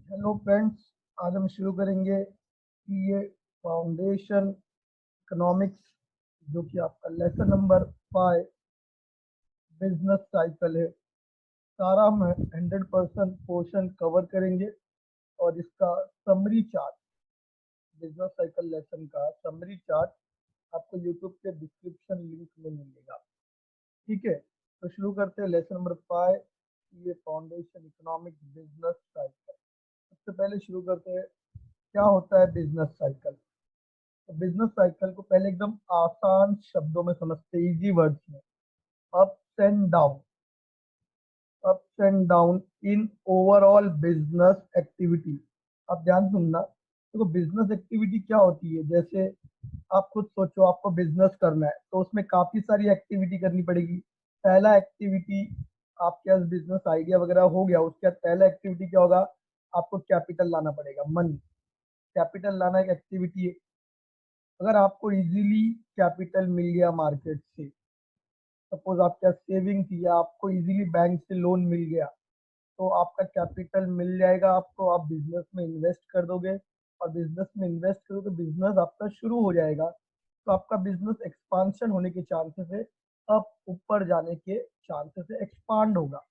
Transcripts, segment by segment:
Hello friends, आज हम शुरू करेंगे कि ये फाउंडेशन इकोनॉमिक्स जो कि आपका लेसन नंबर 5 बिजनेस साइकिल है। सारा हम 100% पोर्शन कवर करेंगे और इसका summary chart, business cycle lesson का समरी चार्ट आपको यूट्यूब के डिस्क्रिप्शन लिंक में मिलेगा। ठीक है, तो शुरू करते हैं लेसन नंबर 5, ये फाउंडेशन इकोनॉमिक्स बिजनेस साइकिल। सबसे पहले शुरू करते हैं, क्या होता है बिजनेस साइकिल। तो बिजनेस साइकिल को पहले एकदम आसान शब्दों में समझते हैं, इजी वर्ड्स में। Ups and down, ups and down in overall business activity. आप ध्यान सुनना, देखो बिजनेस एक्टिविटी क्या होती है। जैसे आप खुद सोचो, आपको बिजनेस करना है तो उसमें काफी सारी एक्टिविटी करनी पड़ेगी। पहला एक्टिविटी, आपके पास बिजनेस आइडिया वगैरह हो गया, उसके बाद पहला एक्टिविटी क्या होगा, आपको कैपिटल लाना पड़ेगा, मनी। कैपिटल लाना एक एक्टिविटी है। अगर आपको इजीली कैपिटल मिल गया मार्केट से, सपोज आपके पास सेविंग थी या आपको इजीली बैंक से लोन मिल गया, तो आपका कैपिटल मिल जाएगा आपको, आप बिजनेस में इन्वेस्ट कर दोगे। और बिजनेस में इन्वेस्ट करो तो बिजनेस आपका शुरू हो जाएगा, तो आपका बिजनेस एक्सपांशन होने के चांसेस है, अब ऊपर जाने के चांसेस है, एक्सपांड होगा।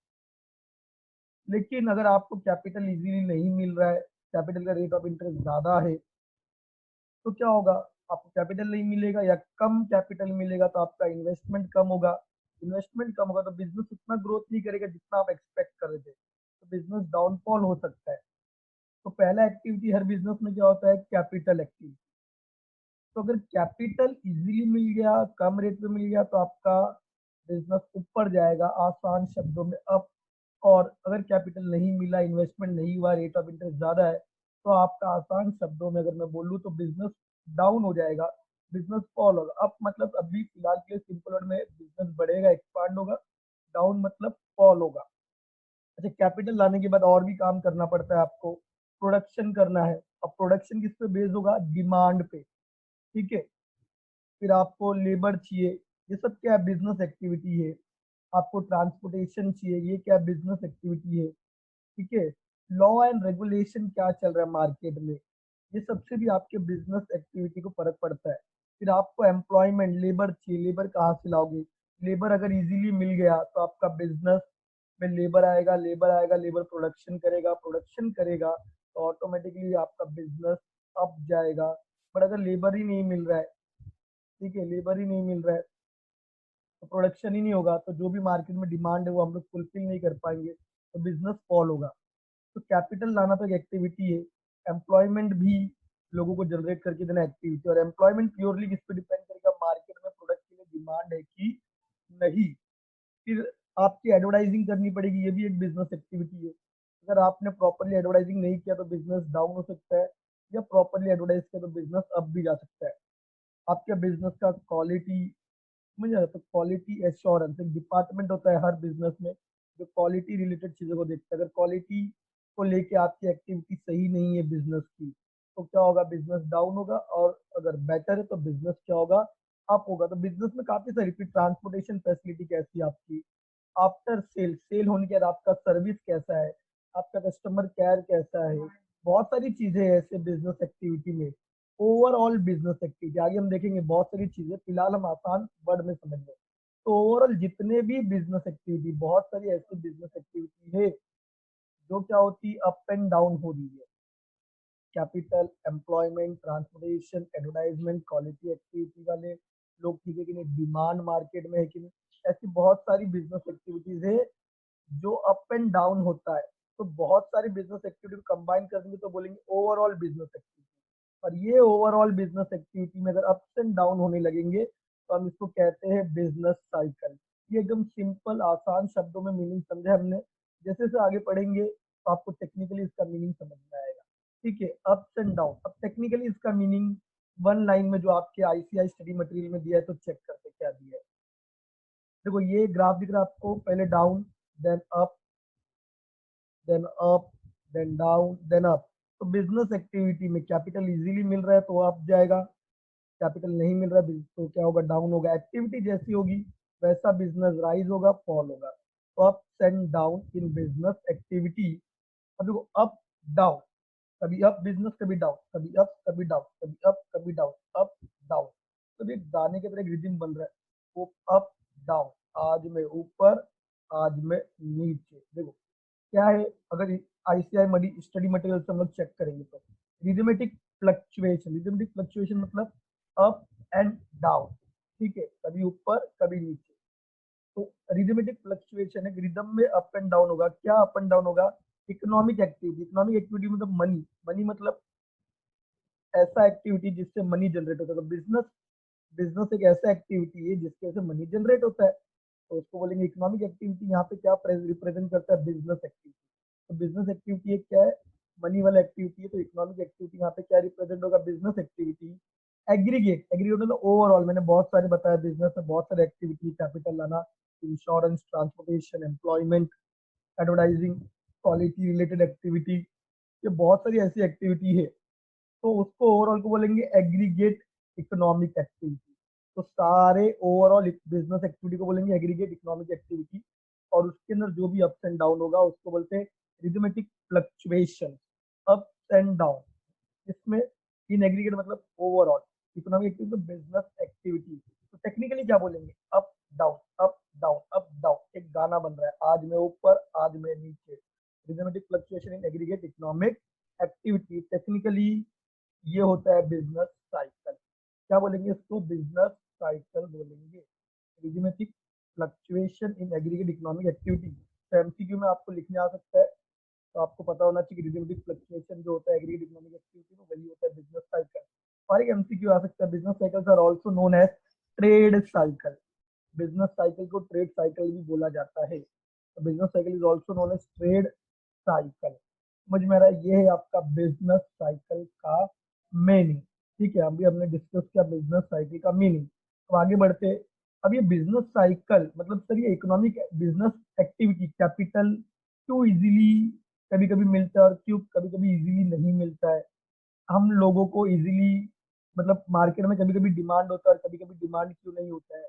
लेकिन अगर आपको कैपिटल इजीली नहीं मिल रहा है, कैपिटल का रेट ऑफ इंटरेस्ट ज्यादा है, तो क्या होगा, आपको कैपिटल नहीं मिलेगा या कम कैपिटल मिलेगा तो आपका इन्वेस्टमेंट कम होगा। इन्वेस्टमेंट कम होगा तो बिजनेस उतना ग्रोथ नहीं करेगा जितना आप एक्सपेक्ट कर रहे थे, तो बिजनेस डाउनफॉल हो सकता है। तो पहला एक्टिविटी हर बिजनेस में क्या होता है, कैपिटल एक्टिविटी। तो अगर कैपिटल इजीली मिल गया, कम रेट पे मिल गया, तो आपका बिजनेस ऊपर जाएगा, आसान शब्दों में अप। और अगर कैपिटल नहीं मिला, इन्वेस्टमेंट नहीं हुआ, रेट ऑफ इंटरेस्ट ज्यादा है, तो आपका आसान शब्दों में अगर मैं बोलूँ तो बिजनेस डाउन हो जाएगा, बिजनेस फॉल होगा। अप मतलब अभी फिलहाल के लिए सिंपल वर्ड में बिजनेस बढ़ेगा, एक्सपांड होगा। डाउन मतलब फॉल होगा। अच्छा, कैपिटल लाने के बाद और भी काम करना पड़ता है आपको, प्रोडक्शन करना है। अब प्रोडक्शन किस पे बेस्ड होगा, डिमांड पे। ठीक है, फिर आपको लेबर चाहिए, ये सब क्या है, बिजनेस एक्टिविटी है। आपको ट्रांसपोर्टेशन चाहिए, ये क्या बिजनेस एक्टिविटी है। ठीक है, लॉ एंड रेगुलेशन क्या चल रहा है मार्केट में, ये सबसे भी आपके बिजनेस एक्टिविटी को फर्क पड़ता है। फिर आपको एम्प्लॉयमेंट, लेबर चाहिए, लेबर कहाँ से लाओगे। लेबर अगर इजीली मिल गया तो आपका बिजनेस में लेबर आएगा, लेबर आएगा, लेबर प्रोडक्शन करेगा, प्रोडक्शन करेगा तो ऑटोमेटिकली आपका बिजनेस अप जाएगा। बट अगर लेबर ही नहीं मिल रहा है, ठीक है, लेबर ही नहीं मिल रहा है, तो प्रोडक्शन ही नहीं होगा, तो जो भी मार्केट में डिमांड है वो हम लोग फुलफिल नहीं कर पाएंगे, तो बिजनेस फॉल होगा। तो कैपिटल लाना तो एक एक्टिविटी है, एम्प्लॉयमेंट भी लोगों को जनरेट करके देना एक्टिविटी। और एम्प्लॉयमेंट प्योरली किस पे डिपेंड करेगा, मार्केट में प्रोडक्ट के लिए डिमांड है कि नहीं। फिर आपकी एडवर्टाइजिंग करनी पड़ेगी, ये भी एक बिजनेस एक्टिविटी है। अगर आपने प्रॉपरली एडवर्टाइजिंग नहीं किया तो बिजनेस डाउन हो सकता है, या प्रॉपरली एडवर्टाइज किया तो बिजनेस अप भी जा सकता है। आपके बिजनेस का क्वालिटी, समझ रहे हो? तो क्वालिटी एश्योरेंस एक डिपार्टमेंट होता है हर बिजनेस में, जो क्वालिटी रिलेटेड चीजों को देखता है। अगर क्वालिटी को लेके आपकी एक्टिविटी सही नहीं है बिजनेस की, तो क्या होगा, बिजनेस डाउन होगा। और अगर बेटर है तो बिजनेस क्या होगा, अप होगा। तो बिजनेस में काफी सारी, फिर ट्रांसपोर्टेशन फैसिलिटी कैसी है आपकी, आफ्टर सेल, सेल होने के बाद आपका सर्विस कैसा है, आपका कस्टमर केयर कैसा है, बहुत सारी चीजें हैं ऐसे बिजनेस एक्टिविटी में। ओवरऑल बिजनेस एक्टिविटी आगे हम देखेंगे, बहुत सारी चीजें, फिलहाल हम आसान वर्ड में समझ लें। तो ओवरऑल जितने भी बिजनेस एक्टिविटी, बहुत सारी ऐसी बिजनेस एक्टिविटी है जो क्या होती, अप एंड डाउन हो रही है। Capital, employment, transportation, advertisement, quality activity वाले लोग, ठीक है कि नहीं, डिमांड मार्केट में है कि नहीं, ऐसी बहुत सारी बिजनेस एक्टिविटीज है जो अप एंड डाउन होता है। तो बहुत सारी बिजनेस एक्टिविटी को कंबाइन कर देंगे तो बोलेंगे ओवरऑल बिजनेस एक्टिविटी। और ये ओवरऑल बिजनेस एक्टिविटी में अगर अप्स एंड डाउन होने लगेंगे तो हम इसको कहते हैं बिजनेस साइकिल। ये एकदम सिंपल आसान शब्दों में मीनिंग समझे हमने। जैसे जैसे आगे पढ़ेंगे तो आपको टेक्निकली इसका मीनिंग समझ में आएगा। ठीक है, अप्स एंड डाउन। अब टेक्निकली इसका मीनिंग वन लाइन में जो आपके आईसीआई स्टडी मटेरियल में दिया है, तो चेक करते क्या दिया है। देखो ये ग्राफ दिख रहा है आपको, पहले down, then up, then up, then down, then up. तो बिजनेस एक्टिविटी में कैपिटल इजीली मिल रहा है तो अप जाएगा, कैपिटल नहीं मिल रहा है तो क्या होगा, डाउन होगा। एक्टिविटी जैसी होगी वैसा बिजनेस राइज होगा, फॉल होगा। तो ups and down in business activity. अब देखो, अप डाउन, कभी अप बिजनेस, कभी डाउन, कभी अप कभी डाउन, कभी अप कभी डाउन, अप डाउन। तो ये गाने की तरह एक रिदम बन रहा है, वो अप डाउन, आज मैं ऊपर, आज मैं नीचे। देखो क्या है, अगर आईसीआई मडी स्टडी मटेरियल से हम लोग चेक करेंगे तो रिदमेटिक फ्लक्चुएशन, रिदमेटिक फ्लक्चुएशन मतलब अप एंड डाउन, ठीक है, कभी ऊपर कभी नीचे। तो रिदमेटिक फ्लक्चुएशन है, रिदम में अप एंड डाउन होगा। क्या अप एंड डाउन होगा? इकोनॉमिक एक्टिविटी, इकोनॉमिक एक्टिविटी मतलब मनी, मनी मतलब ऐसा एक्टिविटी जिससे मनी जनरेट होता है। तो बिजनेस, बिजनेस एक ऐसा एक्टिविटी है जिसके वजह से मनी जनरेट होता है, तो उसको बोलेंगे इकोनॉमिक एक्टिविटी। यहाँ पे क्या रिप्रेजेंट करता है? Business activity. तो बिजनेस एक्टिविटी एक क्या है? मनी वाला एक्टिविटी है। तो इकोनॉमिक एक्टिविटी यहाँ पे क्या रिप्रेजेंट होगा? Business activity. एग्रीगेट, एग्रीगेट मतलब ओवरऑल, मैंने बहुत सारे बताया, बिजनेस में बहुत सारे एक्टिविटी, कैपिटल लाना, insurance, transportation, employment, advertising, quality related activity, ये बहुत सारी ऐसी एक्टिविटी है। तो उसको ओवरऑल को बोलेंगे एग्रीगेट इकोनॉमिक एक्टिविटी। तो सारे ओवरऑल बिजनेस एक्टिविटी को बोलेंगे एग्रीगेट इकोनॉमिक एक्टिविटी। और उसके अंदर जो भी अप्स एंड डाउन होगा उसको बोलते हैं rhythmic fluctuation, ups and down. इसमें इन एग्रीगेट मतलब overall economic activity, business activity. तो टेक्निकली क्या बोलेंगे? Up down, up down, up down. एक गाना बन रहा है, आज मैं ऊपर, आज मैं नीचे। Rhythmic fluctuation in aggregate economic activity, technically ये होता है बिजनेस साइकिल। क्या बोलेंगे इसको? बिजनेस साइकिल बोलेंगे। Rhythmic fluctuation in aggregate economic activity. तो एमसीक्यू में आपको लिखने आ सकता है, तो आपको पता होना चाहिए कि रिदमेटिक फ्लक्चुएशन जो होता है एग्रीगेट इकोनॉमिक एक्टिविटी में, वही होता है बिजनेस साइकिल। और एक एमसीक्यू आ सकता है, business cycles are also known as trade cycle. Business cycle को ट्रेड साइकिल भी बोला जाता है। तो business cycle is also known as trade cycle. समझ में आ रहा है? ये है आपका बिजनेस साइकिल का मीनिंग। ठीक है, अभी हमने डिस्कस किया बिजनेस साइकिल का मीनिंग। अब आगे बढ़ते हैं। अब ये बिजनेस साइकिल मतलब सर ये इकोनॉमिक बिजनेस एक्टिविटी, कैपिटल क्यों इजीली कभी कभी मिलता है और क्यों कभी कभी इजीली नहीं मिलता है? हम लोगों को इजीली मतलब मार्केट में कभी कभी डिमांड होता है और कभी कभी डिमांड क्यों नहीं होता है?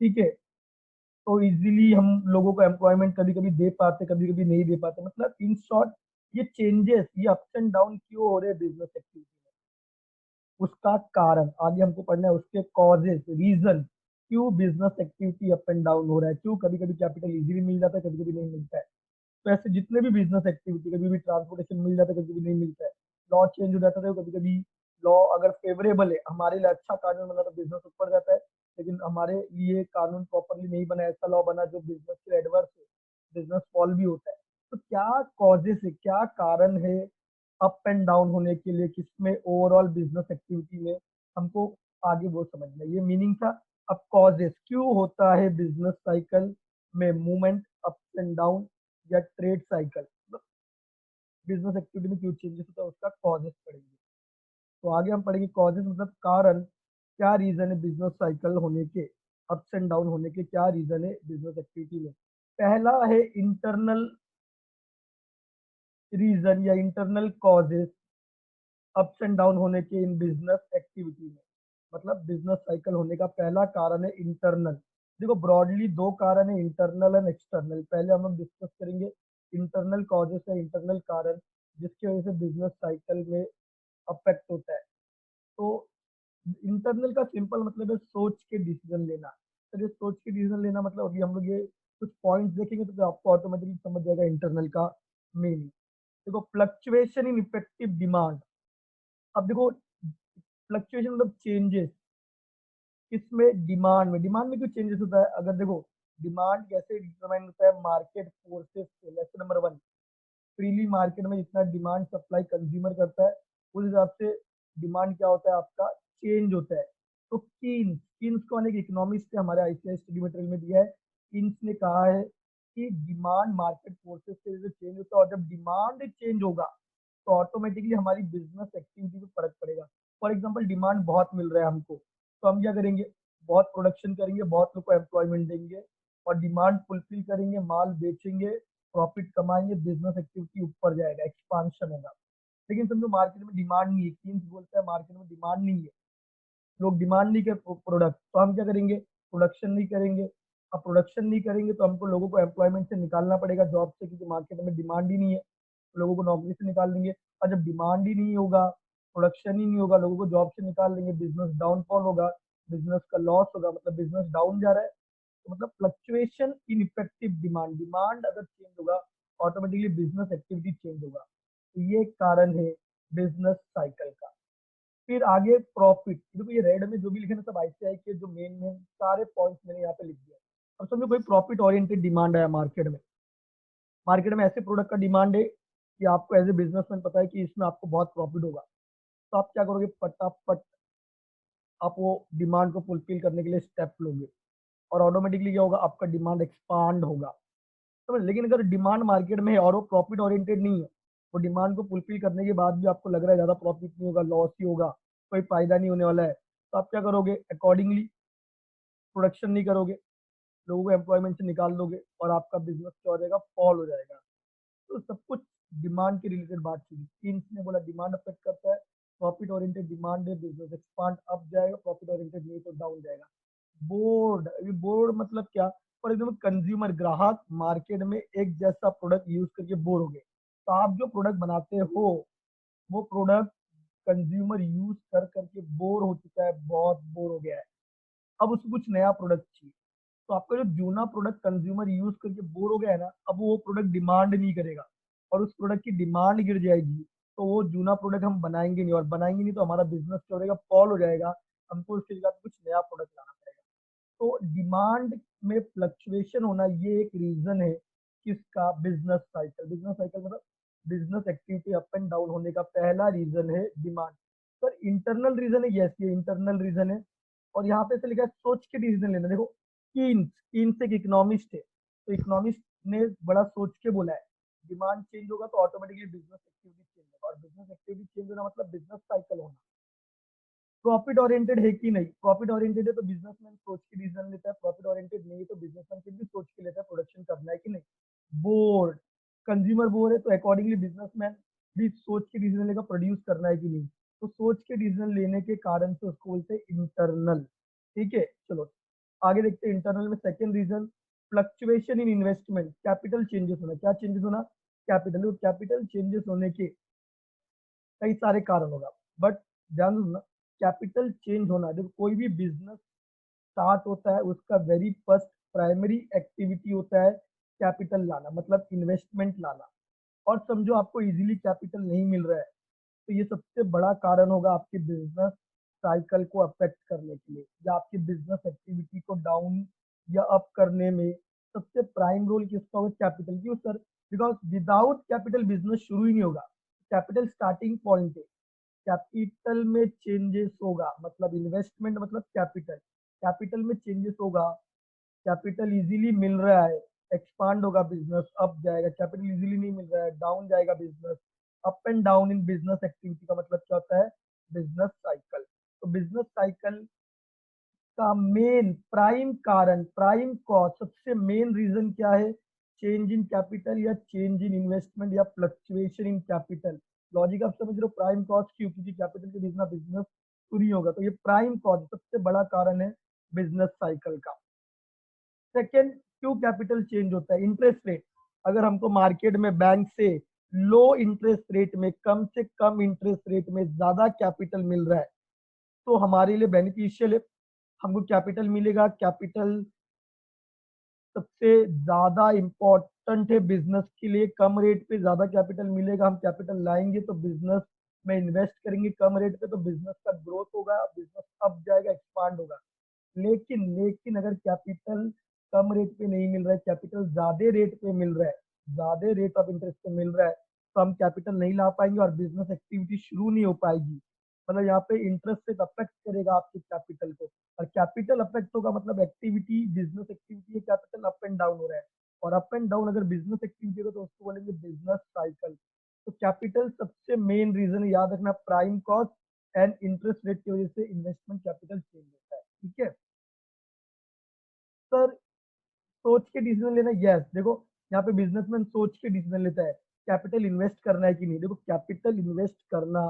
ठीक है, तो इजीली हम लोगों को एम्प्लॉयमेंट कभी कभी दे पाते, कभी कभी नहीं दे पाते। मतलब इन शॉर्ट ये चेंजेस, ये अप्स एंड डाउन क्यों हो रहे हैं बिजनेस एक्टिविटी में, उसका कारण आगे हमको पढ़ना है। उसके कॉजेस, रीजन, क्यों business activity up and down हो रहा है, क्यों कभी कभी कैपिटल इजीली मिल जाता है, कभी कभी नहीं मिलता है। तो ऐसे जितने भी बिजनेस एक्टिविटी, कभी भी ट्रांसपोर्टेशन मिल जाता है, कभी कभी नहीं मिलता है। लॉ चेंज हो जाता है, कभी कभी लॉ अगर फेवरेबल है, हमारे लिए अच्छा कानून बना तो बिजनेस ऊपर जाता है, लेकिन हमारे लिए कानून प्रॉपरली नहीं बना, ऐसा लॉ बना जो बिजनेस के एडवर्स है, बिजनेस फॉल भी होता है। तो क्या कॉजेस है, क्या कारण है अप एंड डाउन होने के लिए किसमें, ओवरऑल बिजनेस एक्टिविटी में, हमको आगे वो समझना है। ये मीनिंग था। अब कॉजेस क्यों होता है बिजनेस साइकिल में मूवमेंट अप एंड डाउन, या ट्रेड साइकिल बिजनेस एक्टिविटी में क्यों चेंजेस होता है, उसका कॉजेस पढ़ेंगे। तो आगे हम पढ़ेंगे कॉजेस मतलब कारण, क्या रीजन है बिजनेस साइकिल होने के, अप्स एंड डाउन होने के क्या रीजन है बिजनेस एक्टिविटी में। पहला है इंटरनल रीजन या internal causes ups and down होने के इन बिजनेस एक्टिविटी में। मतलब बिजनेस साइकिल होने का पहला कारण है इंटरनल। देखो ब्रॉडली दो कारण है, इंटरनल एंड एक्सटर्नल। पहले हम लोग डिस्कस करेंगे इंटरनल कॉजेस या इंटरनल कारण जिसकी वजह से बिजनेस साइकिल में अफेक्ट होता है। तो इंटरनल का सिंपल मतलब है सोच के डिसीजन लेना। तो ये सोच के डिसीजन लेना मतलब अभी हम लोग ये कुछ पॉइंट्स देखेंगे तो आपको ऑटोमेटिकली समझ जाएगा इंटरनल का मीनिंग। देखो फ्लक्चुएशन इन इफेक्टिव डिमांड। अब देखो फ्लक्चुएशन मतलब चेंजेस किसमें? डिमांड में। डिमांड में क्यों चेंजेस होता है? अगर देखो डिमांड कैसे डिटरमाइन होता है? मार्केट फोर्सेस से। Lesson number one, freely market में जितना डिमांड सप्लाई कंज्यूमर करता है उस हिसाब से डिमांड क्या होता है आपका? चेंज होता है। तो कीन्स, कीन्स को अनेक इकोनॉमिक्स ने हमारे आईसीआई स्टडी मटेरियल में दिया है। कीन्स ने कहा है कि डिमांड मार्केट फोर्सेस से जो चेंज होता है, और जब डिमांड चेंज होगा तो ऑटोमेटिकली हमारी बिजनेस एक्टिविटी पे फर्क पड़ेगा। फॉर एग्जाम्पल डिमांड बहुत मिल रहा है हमको, तो हम क्या करेंगे? बहुत प्रोडक्शन करेंगे, बहुत लोग को एम्प्लॉयमेंट देंगे और डिमांड फुलफिल करेंगे, माल बेचेंगे, प्रॉफिट कमाएंगे, बिजनेस एक्टिविटी ऊपर जाएगा, एक्सपांशन होगा। लेकिन समझो मार्केट में डिमांड नहीं है, कीन्स बोलता है मार्केट में डिमांड नहीं है, लोग डिमांड नहीं कर प्रोडक्ट, तो हम क्या करेंगे? प्रोडक्शन नहीं करेंगे। अब प्रोडक्शन नहीं करेंगे तो हमको लोगों को एम्प्लॉयमेंट से निकालना पड़ेगा, जॉब से, क्योंकि मार्केट में डिमांड ही नहीं है। लोगों को नौकरी से निकाल देंगे। और जब डिमांड ही नहीं होगा, प्रोडक्शन ही नहीं होगा, लोगों को जॉब से निकाल देंगे, बिजनेस डाउनफॉल होगा, बिजनेस का लॉस होगा, मतलब बिजनेस डाउन जा रहा है। तो मतलब fluctuation in effective demand, demand अगर चेंज होगा ऑटोमेटिकली बिजनेस एक्टिविटी चेंज होगा। तो ये कारण है बिजनेस साइकिल का। फिर आगे प्रॉफिट, देखो ये रेड में जो भी लिखे ना सब आईसीआई के जो मेन मेन सारे पॉइंट्स मैंने यहाँ पे लिख दिया। अब समझो कोई प्रॉफिट ओरिएंटेड डिमांड है मार्केट में, मार्केट में ऐसे प्रोडक्ट का डिमांड है कि आपको एज ए बिजनेसमैन पता है कि इसमें आपको बहुत प्रॉफिट होगा, तो आप क्या करोगे, फटाफट आप वो डिमांड को फुलफिल करने के लिए स्टेप लोगे और ऑटोमेटिकली क्या होगा, आपका डिमांड एक्सपांड होगा। समझ। लेकिन अगर डिमांड मार्केट में है और वो प्रॉफिट ओरिएंटेड नहीं है, वो डिमांड को फुलफिल करने के बाद भी आपको लग रहा है ज्यादा प्रॉफिट नहीं होगा, लॉस ही होगा, कोई फायदा नहीं होने वाला है, तो आप क्या करोगे, अकॉर्डिंगली प्रोडक्शन नहीं करोगे, लोगों को एम्प्लॉयमेंट से निकाल दोगे और आपका बिजनेस क्या हो जाएगा, फॉल हो जाएगा। तो सब कुछ डिमांड के रिलेटेड बात की। कीन्स ने बोला डिमांड अफेक्ट करता है, प्रॉफिट ओरिएंटेड डिमांड है बिजनेस एक्सपांड अप जाएगा, प्रॉफिट ओरिएंटेड नहीं तो डाउन जाएगा। बोर्ड, ये बोर्ड मतलब क्या, फॉर एग्जाम्पल कंज्यूमर ग्राहक मार्केट में एक जैसा प्रोडक्ट यूज करके बोर हो गए, तो आप जो प्रोडक्ट बनाते हो वो प्रोडक्ट कंज्यूमर यूज कर करके बोर हो चुका है, बहुत बोर हो गया है, अब उसको कुछ नया प्रोडक्ट चाहिए। तो आपका जो जूना प्रोडक्ट कंज्यूमर यूज करके बोर हो गया है ना, अब वो प्रोडक्ट डिमांड नहीं करेगा और उस प्रोडक्ट की डिमांड गिर जाएगी, तो वो जूना प्रोडक्ट हम बनाएंगे नहीं, और बनाएंगे नहीं तो हमारा बिजनेस क्या हो जाएगा, फॉल हो जाएगा, हमको उसके जगह कुछ नया प्रोडक्ट लाना पड़ेगा। तो डिमांड में फ्लक्चुएशन होना ये एक रीजन है किसका, बिजनेस साइकिल। बिजनेस साइकिल मतलब business activity up and down होने का पहला रीजन है डिमांड। सर इंटरनल रीजन है, यस ये इंटरनल रीजन है। और यहाँ पे से लिखा है सोच के डिसीजन लेना, देखो कीन्स, कीन्स एक इकोनॉमिस्ट है, तो इकोनॉमिस्ट ने बड़ा सोच के बोला है डिमांड चेंज होगा तो ऑटोमेटिकली बिजनेस एक्टिविटी चेंज होगा, और बिजनेस एक्टिविटी चेंज होना मतलब बिजनेस साइकिल होना। प्रॉफिट ओरिएंटेड है कि नहीं, प्रॉफिट ओरिएंटेड है तो बिजनेसमैन सोच के डिसीजन लेता है, प्रॉफिट ओरिएंटेड नहीं है तो बिजनेसमैन फिर भी सोच के लेता है प्रोडक्शन करना है कि नहीं। बोर्ड, कंज्यूमर बोर्ड है तो अकॉर्डिंगली बिजनेसमैन भी सोच के डिसीजन लेगा प्रोड्यूस करना है कि नहीं। तो सोच के डिसीजन लेने के कारण से उसको बोलते हैं इंटरनल। ठीक है, चलो आगे देखते हैं इंटरनल में second reason, fluctuation in investment, capital changes होना। क्या चेंजेस होना, कैपिटल, कैपिटल चेंजेस होने के कई सारे कारण होगा, बट ध्यान रखना कैपिटल चेंज होना, देखो कोई भी बिजनेस स्टार्ट होता है उसका वेरी फर्स्ट प्राइमरी एक्टिविटी होता है कैपिटल लाना, मतलब इन्वेस्टमेंट लाना। और समझो आपको इजीली कैपिटल नहीं मिल रहा है, तो ये सबसे बड़ा कारण होगा आपके बिजनेस साइकिल को अफेक्ट करने के लिए, या आपकी बिजनेस एक्टिविटी को डाउन या अप करने में सबसे प्राइम रोल किसका होगा, कैपिटल। क्यों sir, because without capital business शुरू ही नहीं होगा। कैपिटल स्टार्टिंग पॉइंट है, कैपिटल में चेंजेस होगा, मतलब इन्वेस्टमेंट मतलब कैपिटल, कैपिटल में चेंजेस होगा, कैपिटल इजीली मिल रहा है एक्सपांड होगा बिजनेस, अप जाएगा, कैपिटल इजीली नहीं मिल रहा है डाउन जाएगा business. Up and down in business activity का मतलब क्या होता है, बिजनेस साइकिल। तो बिजनेस साइकिल का मेन प्राइम कारण, प्राइम कॉज, सबसे मेन रीजन क्या है, चेंज इन कैपिटल या चेंज इन इन्वेस्टमेंट या फ्लक्चुएशन इन कैपिटल। लॉजिक आप समझ रहे हो, प्राइम कॉज क्यों, क्योंकि कैपिटल के बिना बिजनेस शुरू नहीं होगा, तो ये प्राइम कॉज सबसे बड़ा कारण है बिजनेस साइकिल का। सेकेंड, क्यों कैपिटल चेंज होता है, इंटरेस्ट रेट। अगर हमको मार्केट में बैंक से लो इंटरेस्ट रेट में, कम से कम इंटरेस्ट रेट में ज्यादा कैपिटल मिल रहा है तो हमारे लिए बेनिफिशियल है, हमको कैपिटल मिलेगा। कैपिटल सबसे ज्यादा इंपॉर्टेंट है बिजनेस के लिए, कम रेट पे ज्यादा कैपिटल मिलेगा, हम कैपिटल लाएंगे तो बिजनेस में इन्वेस्ट करेंगे कम रेट पे तो बिजनेस का ग्रोथ होगा, बिजनेस अप जाएगा, एक्सपांड होगा। लेकिन लेकिन अगर कैपिटल कम रेट पे नहीं मिल रहा है, कैपिटल ज्यादा रेट पे मिल रहा है, ज्यादा रेट ऑफ इंटरेस्ट पे मिल रहा है, तो हम कैपिटल नहीं ला पाएंगे और बिजनेस एक्टिविटी शुरू नहीं हो पाएगी। मतलब यहाँ पे इंटरेस्ट रेट अफेक्ट करेगा आपके कैपिटल को, और कैपिटल अफेक्ट होगा मतलब एक्टिविटी, बिजनेस एक्टिविटी है, कैपिटल अप एंड डाउन हो रहा है, और अप एंड डाउन अगर बिजनेस एक्टिविटी होगा तो उसको बोलेंगे बिजनेस साइकिल। तो कैपिटल सबसे मेन रीजन है, याद रखना, prime cost and interest rate की वजह से इन्वेस्टमेंट कैपिटल चेंज होता है। ठीक है सर, सोच के डिसीजन लेना, यस देखो यहाँ पे बिजनेसमैन सोच के डिसीजन लेता है कैपिटल इन्वेस्ट करना है कि नहीं। देखो कैपिटल इन्वेस्ट करना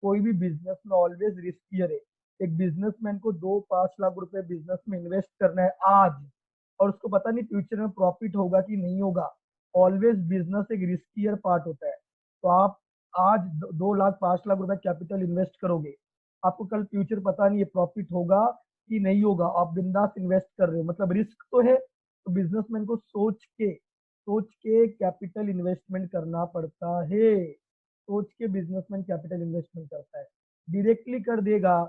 कोई भी बिजनेस में ऑलवेज रिस्कियर है। एक बिजनेसमैन को 2-5 लाख रुपए बिजनेस में इन्वेस्ट करना है आज, और उसको पता नहीं फ्यूचर में प्रॉफिट होगा कि नहीं होगा। ऑलवेज बिजनेस एक रिस्कियर पार्ट होता है। तो आप आज 2 लाख 5 लाख रुपए कैपिटल इन्वेस्ट करोगे, आपको कल फ्यूचर पता नहीं है प्रॉफिट होगा कि नहीं होगा, आप बिंदास इन्वेस्ट कर रहे हो, मतलब रिस्क तो है। तो बिजनेसमैन को सोच के कैपिटल इन्वेस्टमेंट करना पड़ता है। सोच के बिजनेसमैन कैपिटल इन्वेस्टमेंट करता है। डायरेक्टली कर देगा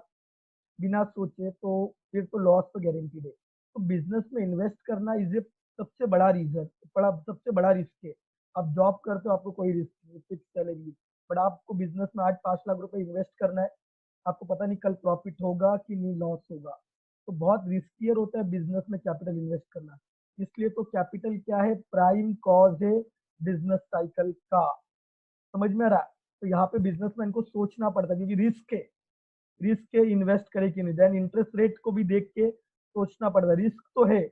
बिना सोचे तो फिर तो लॉस तो गारंटीड है। तो बिजनेस में इन्वेस्ट करना इज ए सबसे बड़ा रीजन, सबसे बड़ा रिस्क है। आप जॉब करते हो, आपको कोई रिस्क नहीं, फिक्स सैलरी, बट आपको बिजनेस में आज 5 लाख रुपए इन्वेस्ट करना है, आपको पता नहीं कल प्रॉफिट होगा कि नहीं लॉस होगा। तो बहुत रिस्कियर होता है बिजनेस में कैपिटल इन्वेस्ट करना। इसलिए तो कैपिटल क्या है, प्राइम कॉज है बिजनेस साइकिल का। समझ में आ रहा है? तो यहाँ पे बिजनेसमैन को सोचना पड़ता है, क्योंकि रिस्क है इन्वेस्ट करे कि नहीं। देन इंटरेस्ट रेट को भी देख के सोचना पड़ता है, रिस्क तो है,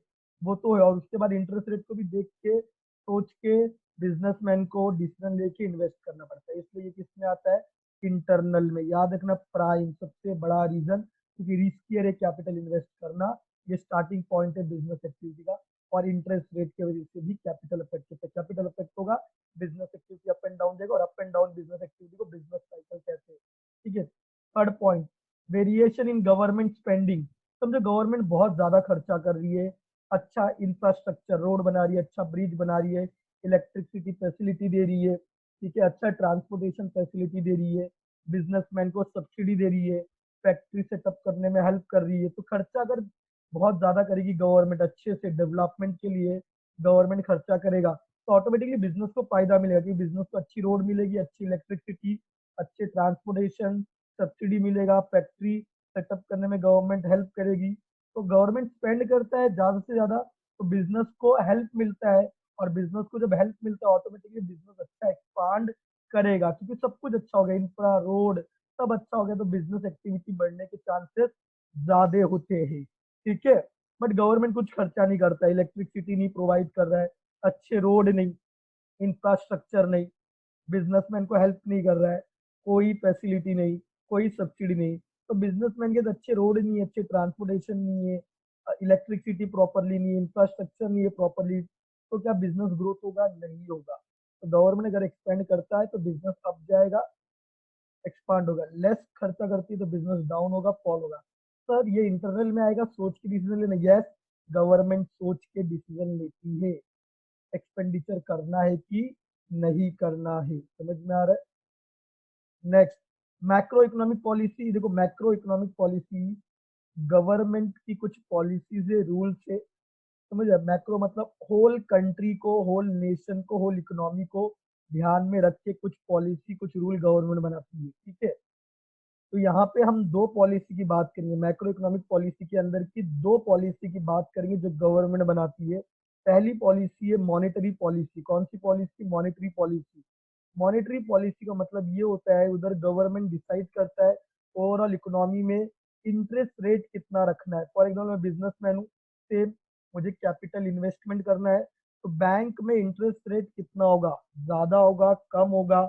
वो तो है, और उसके बाद इंटरेस्ट रेट को भी देख के सोच के बिजनेसमैन को डिसीजन लेके इन्वेस्ट करना पड़ता है। इसलिए ये किसमें आता है, इंटरनल में। याद रखना, प्राइम सबसे बड़ा रीजन, क्योंकि रिस्कियर है कैपिटल इन्वेस्ट करना, ये स्टार्टिंग पॉइंट है बिजनेस एक्टिविटी का। और इंटरेस्ट रेट की वजह से भी कैपिटल इफेक्ट होता है। कैपिटल इफेक्ट होगा, business activity up and down जाएगा, और up and down business activity को बिजनेस साइकिल कहते हैं। ठीक है। Third point, variation in government spending. समझो गवर्नमेंट बहुत ज्यादा खर्चा कर रही है, अच्छा इंफ्रास्ट्रक्चर, रोड बना रही है, अच्छा ब्रिज बना रही है, इलेक्ट्रिसिटी फैसिलिटी दे रही है, ठीक है, अच्छा ट्रांसपोर्टेशन फैसिलिटी दे रही है, बिजनेसमैन को सब्सिडी दे रही है, फैक्ट्री सेटअप करने में हेल्प कर रही है। तो खर्चा अगर बहुत ज्यादा करेगी गवर्नमेंट, अच्छे से डेवलपमेंट के लिए गवर्नमेंट खर्चा करेगा, तो ऑटोमेटिकली बिजनेस को फायदा मिलेगा, कि बिजनेस को अच्छी रोड मिलेगी, अच्छी इलेक्ट्रिसिटी, अच्छे ट्रांसपोर्टेशन, सब्सिडी मिलेगा, फैक्ट्री सेटअप करने में गवर्नमेंट हेल्प करेगी। तो गवर्नमेंट स्पेंड करता है ज्यादा से ज्यादा, तो बिजनेस को हेल्प मिलता है, और बिजनेस को जब हेल्प मिलता है ऑटोमेटिकली बिजनेस अच्छा एक्सपांड करेगा, क्योंकि सब कुछ अच्छा हो गया, इंफ्रा, रोड सब अच्छा हो गया, तो बिजनेस एक्टिविटी बढ़ने के चांसेस ज्यादा होते हैं। ठीक है। बट गवर्नमेंट कुछ खर्चा नहीं करता है, इलेक्ट्रिसिटी नहीं प्रोवाइड कर रहा है, अच्छे रोड नहीं, इंफ्रास्ट्रक्चर नहीं, बिजनेसमैन को हेल्प नहीं कर रहा है, कोई फैसिलिटी नहीं, कोई सब्सिडी नहीं। तो बिजनेसमैन के तो अच्छे रोड नहीं है, अच्छे ट्रांसपोर्टेशन नहीं है, इलेक्ट्रिसिटी प्रॉपरली नहीं है, इंफ्रास्ट्रक्चर नहीं है प्रॉपरली, तो क्या बिजनेस ग्रोथ होगा, नहीं होगा। तो गवर्नमेंट अगर एक्सपेंड करता है तो बिजनेस अप जाएगा, एक्सपांड होगा। लेस खर्चा करती है तो बिजनेस डाउन होगा, फॉल होगा। सर ये इंटरनल में आएगा, सोच के डिसीजन लेना। यस, गवर्नमेंट सोच के डिसीजन लेती है, एक्सपेंडिचर करना है कि नहीं करना है। समझ में आ रहा है? Next, macro economic policy. देखो मैक्रो इकोनॉमिक पॉलिसी गवर्नमेंट की कुछ पॉलिसीज है, रूल्स है। समझ रहे? मैक्रो मतलब होल कंट्री को, होल नेशन को, होल इकोनॉमी को ध्यान में रख के कुछ पॉलिसी, कुछ रूल गवर्नमेंट बनाती है। ठीक है। तो यहाँ पे हम दो पॉलिसी की बात करेंगे, मैक्रो इकोनॉमिक पॉलिसी के अंदर की दो पॉलिसी की बात करेंगे जो गवर्नमेंट बनाती है। पहली पॉलिसी है मॉनेटरी पॉलिसी। कौन सी policy? Monetary policy. Monetary policy का मतलब ये होता है, उधर गवर्नमेंट डिसाइड करता है ओवरऑल इकोनॉमी में इंटरेस्ट रेट कितना रखना है। फॉर एग्जाम्पल मैं बिजनेसमैन हूँ, से मुझे कैपिटल इन्वेस्टमेंट करना है, तो बैंक में इंटरेस्ट रेट कितना होगा, ज्यादा होगा, कम होगा।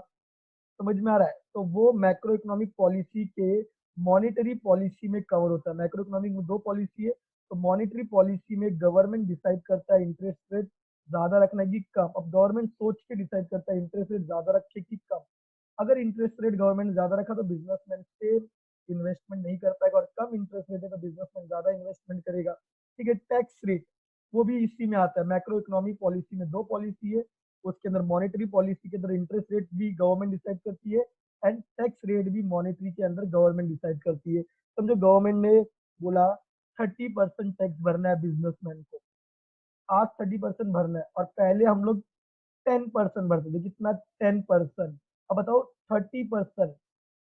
समझ में आ रहा है? तो वो मैक्रो इकोनॉमिक पॉलिसी के मॉनेटरी पॉलिसी में कवर होता है। मैक्रो इकोनॉमिक में दो पॉलिसी है, तो मॉनेटरी पॉलिसी में गवर्नमेंट डिसाइड करता है इंटरेस्ट रेट ज्यादा रखना है कि कम। अब गवर्नमेंट सोच के डिसाइड करता है इंटरेस्ट रेट ज्यादा रखे कि कम। अगर इंटरेस्ट रेट गवर्नमेंट ज्यादा रखा तो बिजनेसमैन से इन्वेस्टमेंट नहीं कर पाएगा, और कम इंटरेस्ट रेट है तो बिजनेसमैन ज्यादा इन्वेस्टमेंट करेगा। ठीक है। टैक्स रेट, वो भी इसी में आता है। मैक्रो इकोनॉमिक पॉलिसी में दो पॉलिसी है, उसके अंदर मॉनेटरी पॉलिसी के अंदर इंटरेस्ट रेट भी गवर्नमेंट डिसाइड करती है, एंड टैक्स रेट भी मॉनेटरी के अंदर गवर्नमेंट डिसाइड करती है। समझो गवर्नमेंट ने बोला 30% टैक्स भरना है बिजनेसमैन को, आज 30% भरना है, और पहले हम लोग 10% भरते थे। कितना? 10%। अब बताओ 30%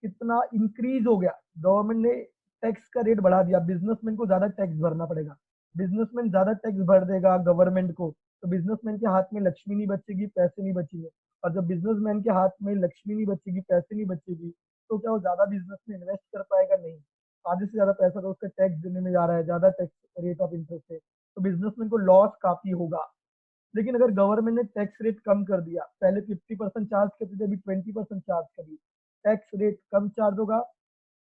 कितना इंक्रीज हो गया। गवर्नमेंट ने टैक्स का रेट बढ़ा दिया, बिजनेसमैन को ज्यादा टैक्स भरना पड़ेगा। बिजनेसमैन ज्यादा टैक्स भर देगा गवर्नमेंट को, तो बिजनेसमैन के हाथ में लक्ष्मी नहीं बचेगी, पैसे नहीं बचेंगे। और जब बिजनेसमैन के हाथ में लक्ष्मी नहीं बचेगी, पैसे नहीं बचेगी, तो क्या वो ज्यादा बिजनेस में इन्वेस्ट कर पाएगा? नहीं। आधे से ज्यादा पैसा तो उसका टैक्स देने में जा रहा है, ज्यादा टैक्स रेट ऑफ इंटरेस्ट है, तो बिजनेसमैन को लॉस काफी होगा। लेकिन अगर गवर्नमेंट ने टैक्स रेट कम कर दिया, पहले 50% चार्ज करते थे, अभी 20% चार्ज करी, टैक्स रेट कम चार्ज होगा,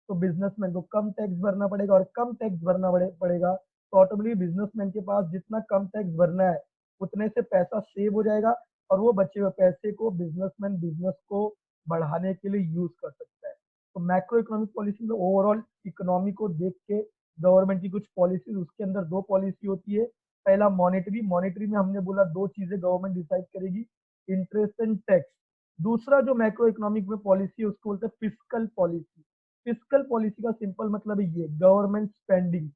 तो बिजनेसमैन को कम टैक्स भरना पड़ेगा, और कम टैक्स भरना पड़ेगा तो ऑटोमेटिकली बिजनेसमैन के पास जितना कम टैक्स भरना है उतने से पैसा सेव हो जाएगा, और वो बचे हुए पैसे को बिजनेसमैन बिजनेस को बढ़ाने के लिए यूज कर सकता है। तो मैक्रो इकोनॉमिक पॉलिसी में ओवरऑल इकोनॉमी को देख के गवर्नमेंट की कुछ पॉलिसी, उसके अंदर दो पॉलिसी होती है। पहला मॉनेटरी, मॉनेटरी में हमने बोला दो चीजें गवर्नमेंट डिसाइड करेगी, इंटरेस्ट एंड टैक्स। दूसरा जो मैक्रो इकोनॉमिक में पॉलिसी है उसको बोलते हैं फिस्कल पॉलिसी। फिस्कल पॉलिसी का सिंपल मतलब है ये गवर्नमेंट स्पेंडिंग।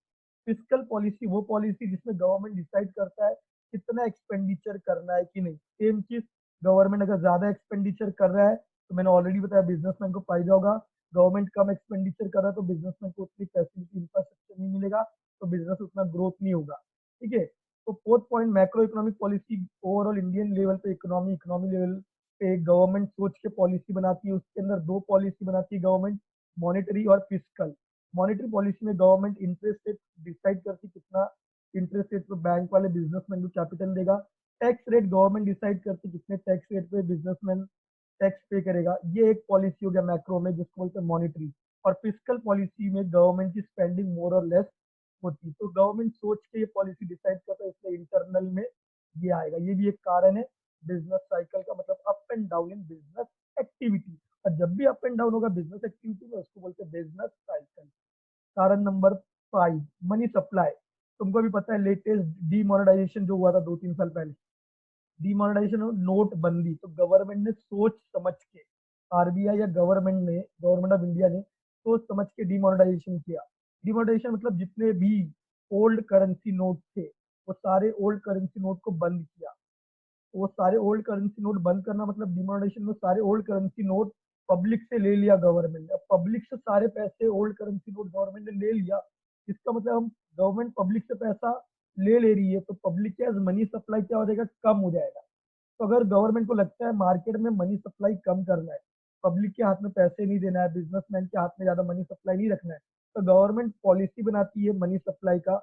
फिस्कल पॉलिसी वो पॉलिसी जिसमें गवर्नमेंट डिसाइड करता है कितना एक्सपेंडिचर करना है कि नहीं। सेम चीज, गवर्नमेंट अगर ज्यादा एक्सपेंडिचर कर रहा है तो मैंने ऑलरेडी बताया बिजनेसमैन को फायदा होगा। गवर्नमेंट कम एक्सपेंडिचर कर रहा है तो बिजनेसमैन को उतनी फैसिलिटी इंफ्रास्ट्रक्चर नहीं मिलेगा, तो बिजनेस उतना ग्रोथ नहीं होगा। ठीक है। तो fourth point, macro economic policy overall Indian level पे इकोनॉमी इकोनॉमी लेवल पे गवर्नमेंट सोच के पॉलिसी बनाती है। उसके अंदर दो पॉलिसी बनाती है गवर्नमेंट, मॉनेटरी और फिस्कल। मॉनेटरी पॉलिसी में गवर्नमेंट इंटरेस्ट रेट डिसाइड करती है कितना इंटरेस्ट रेट पे बैंक वाले बिजनेसमैन को कैपिटल देगा। टैक्स रेट गवर्नमेंट डिसाइड करती है कितने टैक्स रेट पे बिजनेसमैन टैक्स पे करेगा। ये एक पॉलिसी हो गया मैक्रो में जिसको बोलते हैं मॉनेटरी। और फिस्कल पॉलिसी में गवर्नमेंट की स्पेंडिंग मोर और लेस होती है। तो गवर्नमेंट सोच के ये पॉलिसी डिसाइड करता है, इसलिए इंटरनल में ये आएगा। ये भी एक कारण है बिजनेस साइकिल का, मतलब up and down in business activity. और जब भी अप एंड डाउन होगा बिजनेस एक्टिविटी में उसको बोलते हैं बिजनेस साइकिल। कारण नंबर 5, मनी सप्लाई। तुमको भी पता है लेटेस्ट डीमोनेटाइजेशन जो हुआ था 2-3 साल पहले, डीमोनेटाइजेशन और नोटबंदी। तो गवर्नमेंट ने सोच समझ के, आरबीआई या गवर्नमेंट ऑफ इंडिया ने सोच समझ के डीमोनेटाइजेशन किया। डीमोनेटाइजेशन मतलब जितने भी ओल्ड करेंसी नोट थे वो सारे ओल्ड करेंसी नोट को बंद किया। वो सारे ओल्ड करेंसी नोट बंद करना मतलब डिमोनेटाइजेशन में सारे ओल्ड करेंसी नोट पब्लिक से ले लिया गवर्नमेंट ने। अब पब्लिक से सारे पैसे ओल्ड करेंसी नोट गवर्नमेंट ने ले लिया, इसका मतलब हम गवर्नमेंट पब्लिक से पैसा ले रही है तो पब्लिक के मनी सप्लाई क्या हो जाएगा, कम हो जाएगा। तो अगर गवर्नमेंट को लगता है मार्केट में मनी सप्लाई कम करना है, पब्लिक के हाथ में पैसे नहीं देना है, बिजनेसमैन के हाथ में ज्यादा मनी सप्लाई नहीं रखना है, तो गवर्नमेंट पॉलिसी बनाती है मनी सप्लाई का।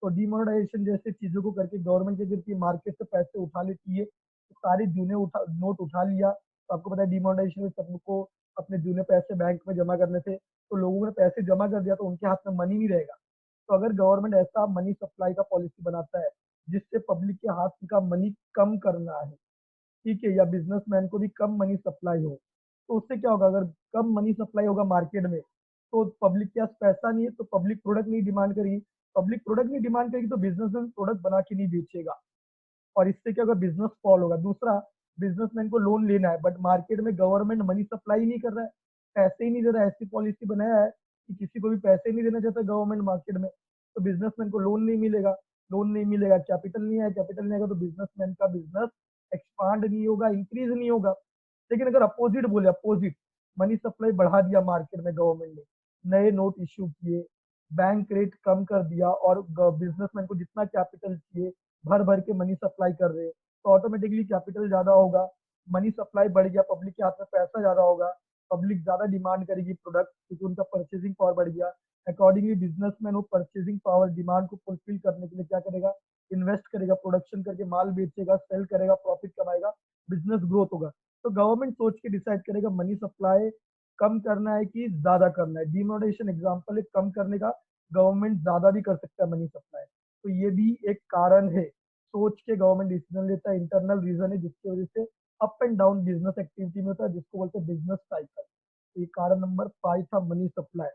तो डिमोनेटाइजेशन जैसे चीजों को करके गवर्नमेंट क्या करती है, मार्केट से पैसे उठा लेती है। तो सारे जूने नोट उठा लिया। तो आपको पता है डिमोनेटाइजेशन में सबको अपने जूने पैसे बैंक में जमा करने थे, तो लोगों ने पैसे जमा कर दिया तो उनके हाथ में मनी नहीं रहेगा। तो अगर गवर्नमेंट ऐसा मनी सप्लाई का पॉलिसी बनाता है जिससे पब्लिक के हाथ का मनी कम करना है, ठीक है, या बिजनेसमैन को भी कम मनी सप्लाई हो, तो उससे क्या होगा, अगर कम मनी सप्लाई होगा मार्केट में तो पब्लिक के पास पैसा नहीं है, तो पब्लिक प्रोडक्ट नहीं डिमांड करेगी। पब्लिक प्रोडक्ट नहीं डिमांड करेगी तो बिजनेसमैन प्रोडक्ट बना के नहीं बेचेगा, और इससे क्या होगा, बिजनेस फॉल होगा। दूसरा, बिजनेसमैन को लोन लेना है बट मार्केट में गवर्नमेंट मनी सप्लाई नहीं कर रहा है, पैसे ही नहीं दे रहा है। ऐसी पॉलिसी बनाया है कि किसी को भी पैसे नहीं देना चाहता गवर्नमेंट मार्केट में, तो बिजनेसमैन को लोन नहीं मिलेगा। लोन नहीं मिलेगा, कैपिटल नहीं आया, कैपिटल नहीं आएगा तो बिजनेसमैन का बिजनेस एक्सपांड नहीं होगा, इंक्रीज नहीं होगा। लेकिन अगर अपोजिट बोले, अपोजिट, मनी सप्लाई बढ़ा दिया मार्केट में गवर्नमेंट ने, नए नोट इश्यू किए, बैंक रेट कम कर दिया और बिजनेसमैन को जितना कैपिटल चाहिए भर भर के मनी सप्लाई कर रहे हैं, तो ऑटोमेटिकली कैपिटल ज्यादा होगा, मनी सप्लाई बढ़ गया, पब्लिक के हाथ में पैसा ज्यादा होगा, पब्लिक ज्यादा डिमांड करेगी प्रोडक्ट क्योंकि उनका परचेसिंग पावर बढ़ गया। अकॉर्डिंगली बिजनेसमैन वो परचेसिंग पावर डिमांड को फुलफिल करने के लिए क्या करेगा, इन्वेस्ट करेगा, प्रोडक्शन करके माल बेचेगा, सेल करेगा, प्रॉफिट कमाएगा, बिजनेस ग्रोथ होगा। तो गवर्नमेंट सोच के डिसाइड करेगा मनी सप्लाई कम करना है कि ज्यादा करना है। डिमोनेटाइजेशन एग्जाम्पल है कम करने का, गवर्नमेंट ज्यादा भी कर सकता है मनी सप्लाई। तो ये भी एक कारण है, सोच के गवर्नमेंट डिसीजन लेता है, इंटरनल रीजन है जिसकी वजह से up and down business activity में होता है, जिसको बोलते हैं बिजनेस साइकिल। तो ये कारण नंबर 5 था, मनी सप्लाई।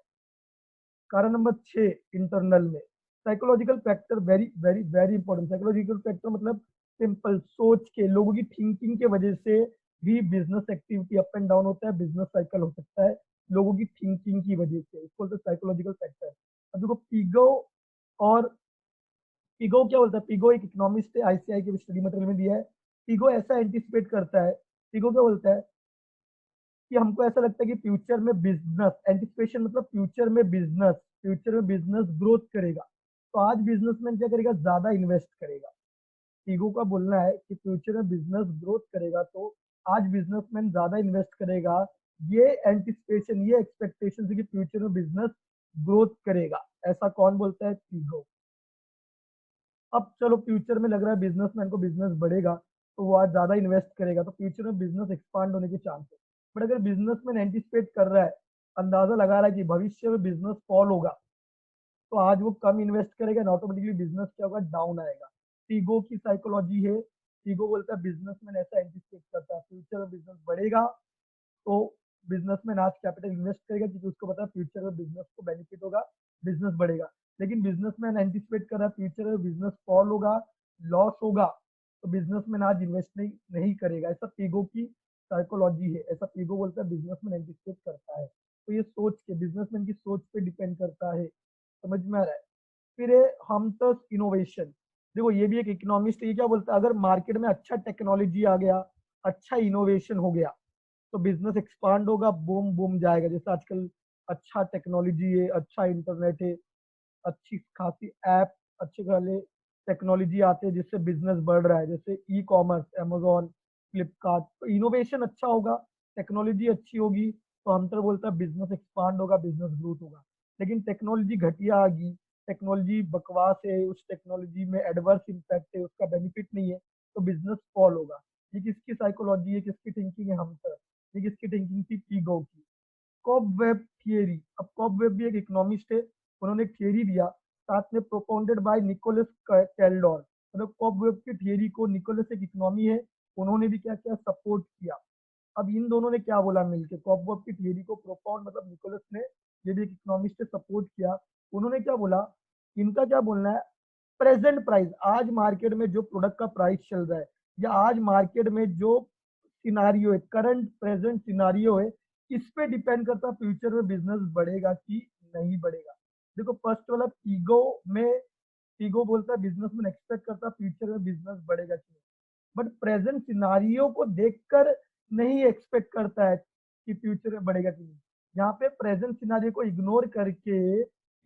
कारण नंबर 6, इंटरनल में psychological factor, very very very important. Psychological factor मतलब सिंपल, सोच के, लोगों की थिंकिंग के वजह से भी business activity up and down होता है, बिजनेस साइकिल हो सकता है, लोगों की थिंकिंग की वजह से, इसको बोलते हैं साइकोलॉजिकल फैक्टर। अब देखो पिगो, और पिगो क्या बोलता है, पिगो एक इकोनॉमिस्ट है, आईसीआई के स्टडी मटेरियल में दिया है। पिगो ऐसा एंटिसिपेट करता है, पिगो क्या बोलता है कि हमको ऐसा लगता है कि फ्यूचर में बिजनेस, एंटिसिपेशन मतलब फ्यूचर में बिजनेस ग्रोथ करेगा। तो आज बिजनेसमैन क्या करेगा, ज्यादा इन्वेस्ट करेगा। ईगो का बोलना है कि फ्यूचर में बिजनेस ग्रोथ करेगा तो आज बिजनेसमैन ज्यादा इन्वेस्ट करेगा। ये एंटिसिपेशन, ये एक्सपेक्टेशन है कि फ्यूचर में बिजनेस ग्रोथ करेगा। ऐसा कौन बोलता है, ईगो। अब चलो फ्यूचर में लग रहा है बिजनेसमैन को बिजनेस बढ़ेगा तो वो आज ज्यादा इन्वेस्ट करेगा, तो फ्यूचर में बिजनेस एक्सपांड होने के चांस है। बट अगर बिजनेसमैन एंटिसिपेट कर रहा है, अंदाजा लगा रहा है कि भविष्य में बिजनेस फॉल होगा, तो आज वो कम इन्वेस्ट करेगा ना, ऑटोमेटिकली बिजनेस क्या होगा, डाउन आएगा। ईगो की साइकोलॉजी है, ईगो बोलता है बिजनेसमैन ऐसा एंटिसिपेट करता है फ्यूचर में बिजनेस बढ़ेगा तो बिजनेसमैन आज कैपिटल इन्वेस्ट करेगा क्योंकि उसको पता है फ्यूचर में बिजनेस को बेनिफिट होगा, बिजनेस बढ़ेगा। लेकिन बिजनेसमैन एंटिसिपेट कर रहा है फ्यूचर में बिजनेस फॉल होगा, लॉस होगा, तो बिजनेसमैन आज इन्वेस्ट नहीं करेगा। ऐसा पीगो की साइकोलॉजी है, ऐसा पीगो बोलता है बिजनेसमैन एंटिसिपेट करता है। तो ये सोच के बिजनेसमैन की सोच पे डिपेंड करता है, समझ में आ रहा है। फिर है हमटस इनोवेशन। देखो ये भी एक इकोनॉमिस्ट है, ये क्या बोलता है, अगर मार्केट में अच्छा टेक्नोलॉजी आ गया, अच्छा इनोवेशन हो गया, तो बिजनेस एक्सपांड होगा, बूम बूम जाएगा। जैसे आजकल अच्छा टेक्नोलॉजी है, अच्छा इंटरनेट है, अच्छी खासी ऐप, अच्छे खाले टेक्नोलॉजी आते हैं जिससे बिजनेस बढ़ रहा है, जैसे ई कॉमर्स, अमेजोन, फ्लिपकार्ट। तो इनोवेशन अच्छा होगा, टेक्नोलॉजी अच्छी होगी, तो हम तो बोलता है बिजनेस एक्सपांड होगा, बिजनेस ग्रोथ होगा। लेकिन टेक्नोलॉजी घटिया आ गई, टेक्नोलॉजी बकवास है, उस टेक्नोलॉजी में एडवर्स इम्पैक्ट है, उसका बेनिफिट नहीं है, तो बिजनेस फॉल होगा। ये किसकी साइकोलॉजी है, किसकी थिंकिंग है, हम सर, ये किसकी थिंकिंग थी, पीगो की। Cobweb theory. अब कॉबवेब भी एक इकोनॉमिस्ट है, उन्होंने एक थियरी दिया, साथ में प्रोपाउंडेड बाय निकोलस कैल्डोर। मतलब कॉबवेब की थियरी को, निकोलस एक इकोनॉमी है, उन्होंने भी क्या किया, सपोर्ट किया। अब इन दोनों ने क्या बोला मिलके, कॉबवेब की थियरी को प्रोपाउंड मतलब निकोलस ने, ये भी एक इकोनॉमिस्ट ने सपोर्ट किया। उन्होंने क्या बोला, इनका क्या बोलना है, प्रेजेंट प्राइस, आज मार्केट में जो प्रोडक्ट का प्राइस चल रहा है, या आज मार्केट में जो सिनारियो है, करंट प्रेजेंट सिनारियो है, इस पे डिपेंड करता है फ्यूचर में बिजनेस बढ़ेगा कि नहीं बढ़ेगा। देखो फर्स्ट वाला ईगो में, ईगो बोलता है बिजनेस में एक्सपेक्ट करता है फ्यूचर में बिजनेस बढ़ेगा कि नहीं, बट प्रेजेंट सिनारियो को देखकर नहीं एक्सपेक्ट करता है कि फ्यूचर में बढ़ेगा कि नहीं। यहाँ पे प्रेजेंट सिनारियो को इग्नोर करके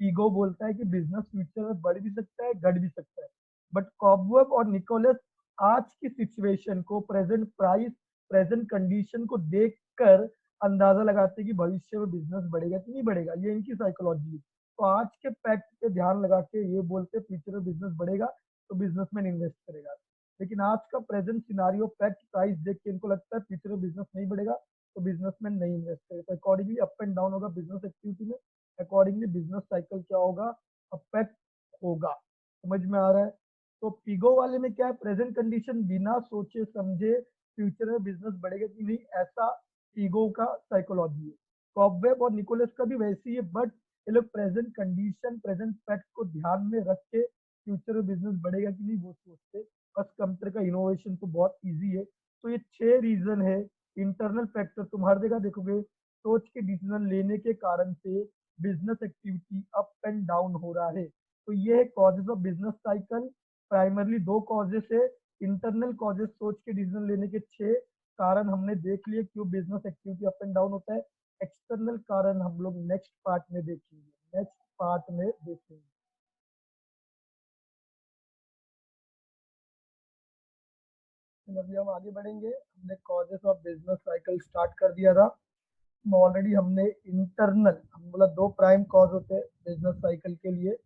ईगो बोलता है कि बिजनेस फ्यूचर में बढ़ भी सकता है, घट भी सकता है। बट कॉबवेब और निकोलस आज की सिचुएशन को, प्रेजेंट प्राइस, प्रेजेंट कंडीशन को देखकर अंदाजा लगाते हैं कि भविष्य में बिजनेस बढ़ेगा कि नहीं बढ़ेगा। ये इनकी साइकोलॉजी है। तो आज के फैक्ट पे ध्यान लगा के ये बोलते हैं फ्यूचर में बिजनेस बढ़ेगा तो बिजनेसमैन इन्वेस्ट करेगा। लेकिन आज का प्रेजेंट सिनारियो, फैक्ट, प्राइस देख के इनको लगता है फ्यूचर में बिजनेस नहीं बढ़ेगा तो बिजनेसमैन नहीं इन्वेस्ट करेगा। तो अकॉर्डिंगली अप एंड डाउन होगा बिजनेस एक्टिविटी में, अकॉर्डिंगली बिजनेस साइकिल क्या होगा, अफेक्ट होगा। समझ में आ रहा है। तो पीगो वाले में क्या है, प्रेजेंट कंडीशन बिना सोचे समझे फ्यूचर में बिजनेस बढ़ेगा कि नहीं, ऐसा पीगो का साइकोलॉजी है। कॉबवेब और निकोलस का भी वैसे ही है, बट ये लोग प्रेजेंट कंडीशन, प्रेजेंट फैक्ट को ध्यान में रख के फ्यूचर में बिजनेस बढ़ेगा कि नहीं वो सोचते। बस कंप्यूटर का इनोवेशन तो बहुत इजी है। तो ये 6 रीजन है। इंटरनल फैक्टर तुम हर जगह देखोगे, सोच के डिसीजन लेने के कारण से business activity up and down हो रहा है। तो ये है causes of business cycle. Primarily 2 causes है। इंटरनल कॉजेस, सोच के डिसीजन लेने के 6 कारण हमने देख लिए क्यों business activity up and down होता है। एक्सटर्नल कारण हम लोग नेक्स्ट पार्ट में देखेंगे, नेक्स्ट पार्ट में देखेंगे। अभी हम आगे बढ़ेंगे। हमने causes of business cycle start कर दिया था। ऑलरेडी हमने इंटरनल, हम बोला 2 प्राइम कॉज होते हैं बिजनेस साइकिल के लिए।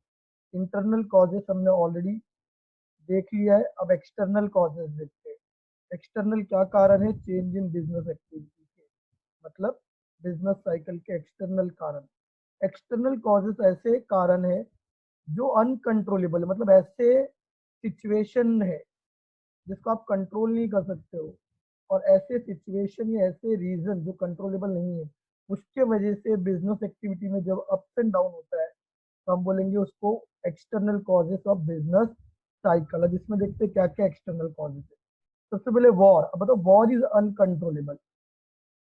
इंटरनल कॉजेस हमने ऑलरेडी देख लिया है। अब एक्सटर्नल कॉजेस देखते हैं। एक्सटर्नल क्या कारण है, चेंज इन बिजनेस एक्टिविटी के, मतलब बिजनेस साइकिल के एक्सटर्नल कारण। एक्सटर्नल कॉजेस ऐसे कारण है जो अनकंट्रोलेबल है, मतलब ऐसे सिचुएशन है जिसको आप कंट्रोल नहीं कर सकते हो, और ऐसे सिचुएशन या ऐसे रीजन जो कंट्रोलेबल नहीं है, उसके वजह से बिजनेस एक्टिविटी में जब अप्स एंड डाउन होता है तो हम बोलेंगे उसको external causes of business cycle. अब इसमें देखते हैं क्या क्या एक्सटर्नल कॉजेस है। सबसे पहले वॉर। अब बताओ, वॉर इज अनकंट्रोलेबल।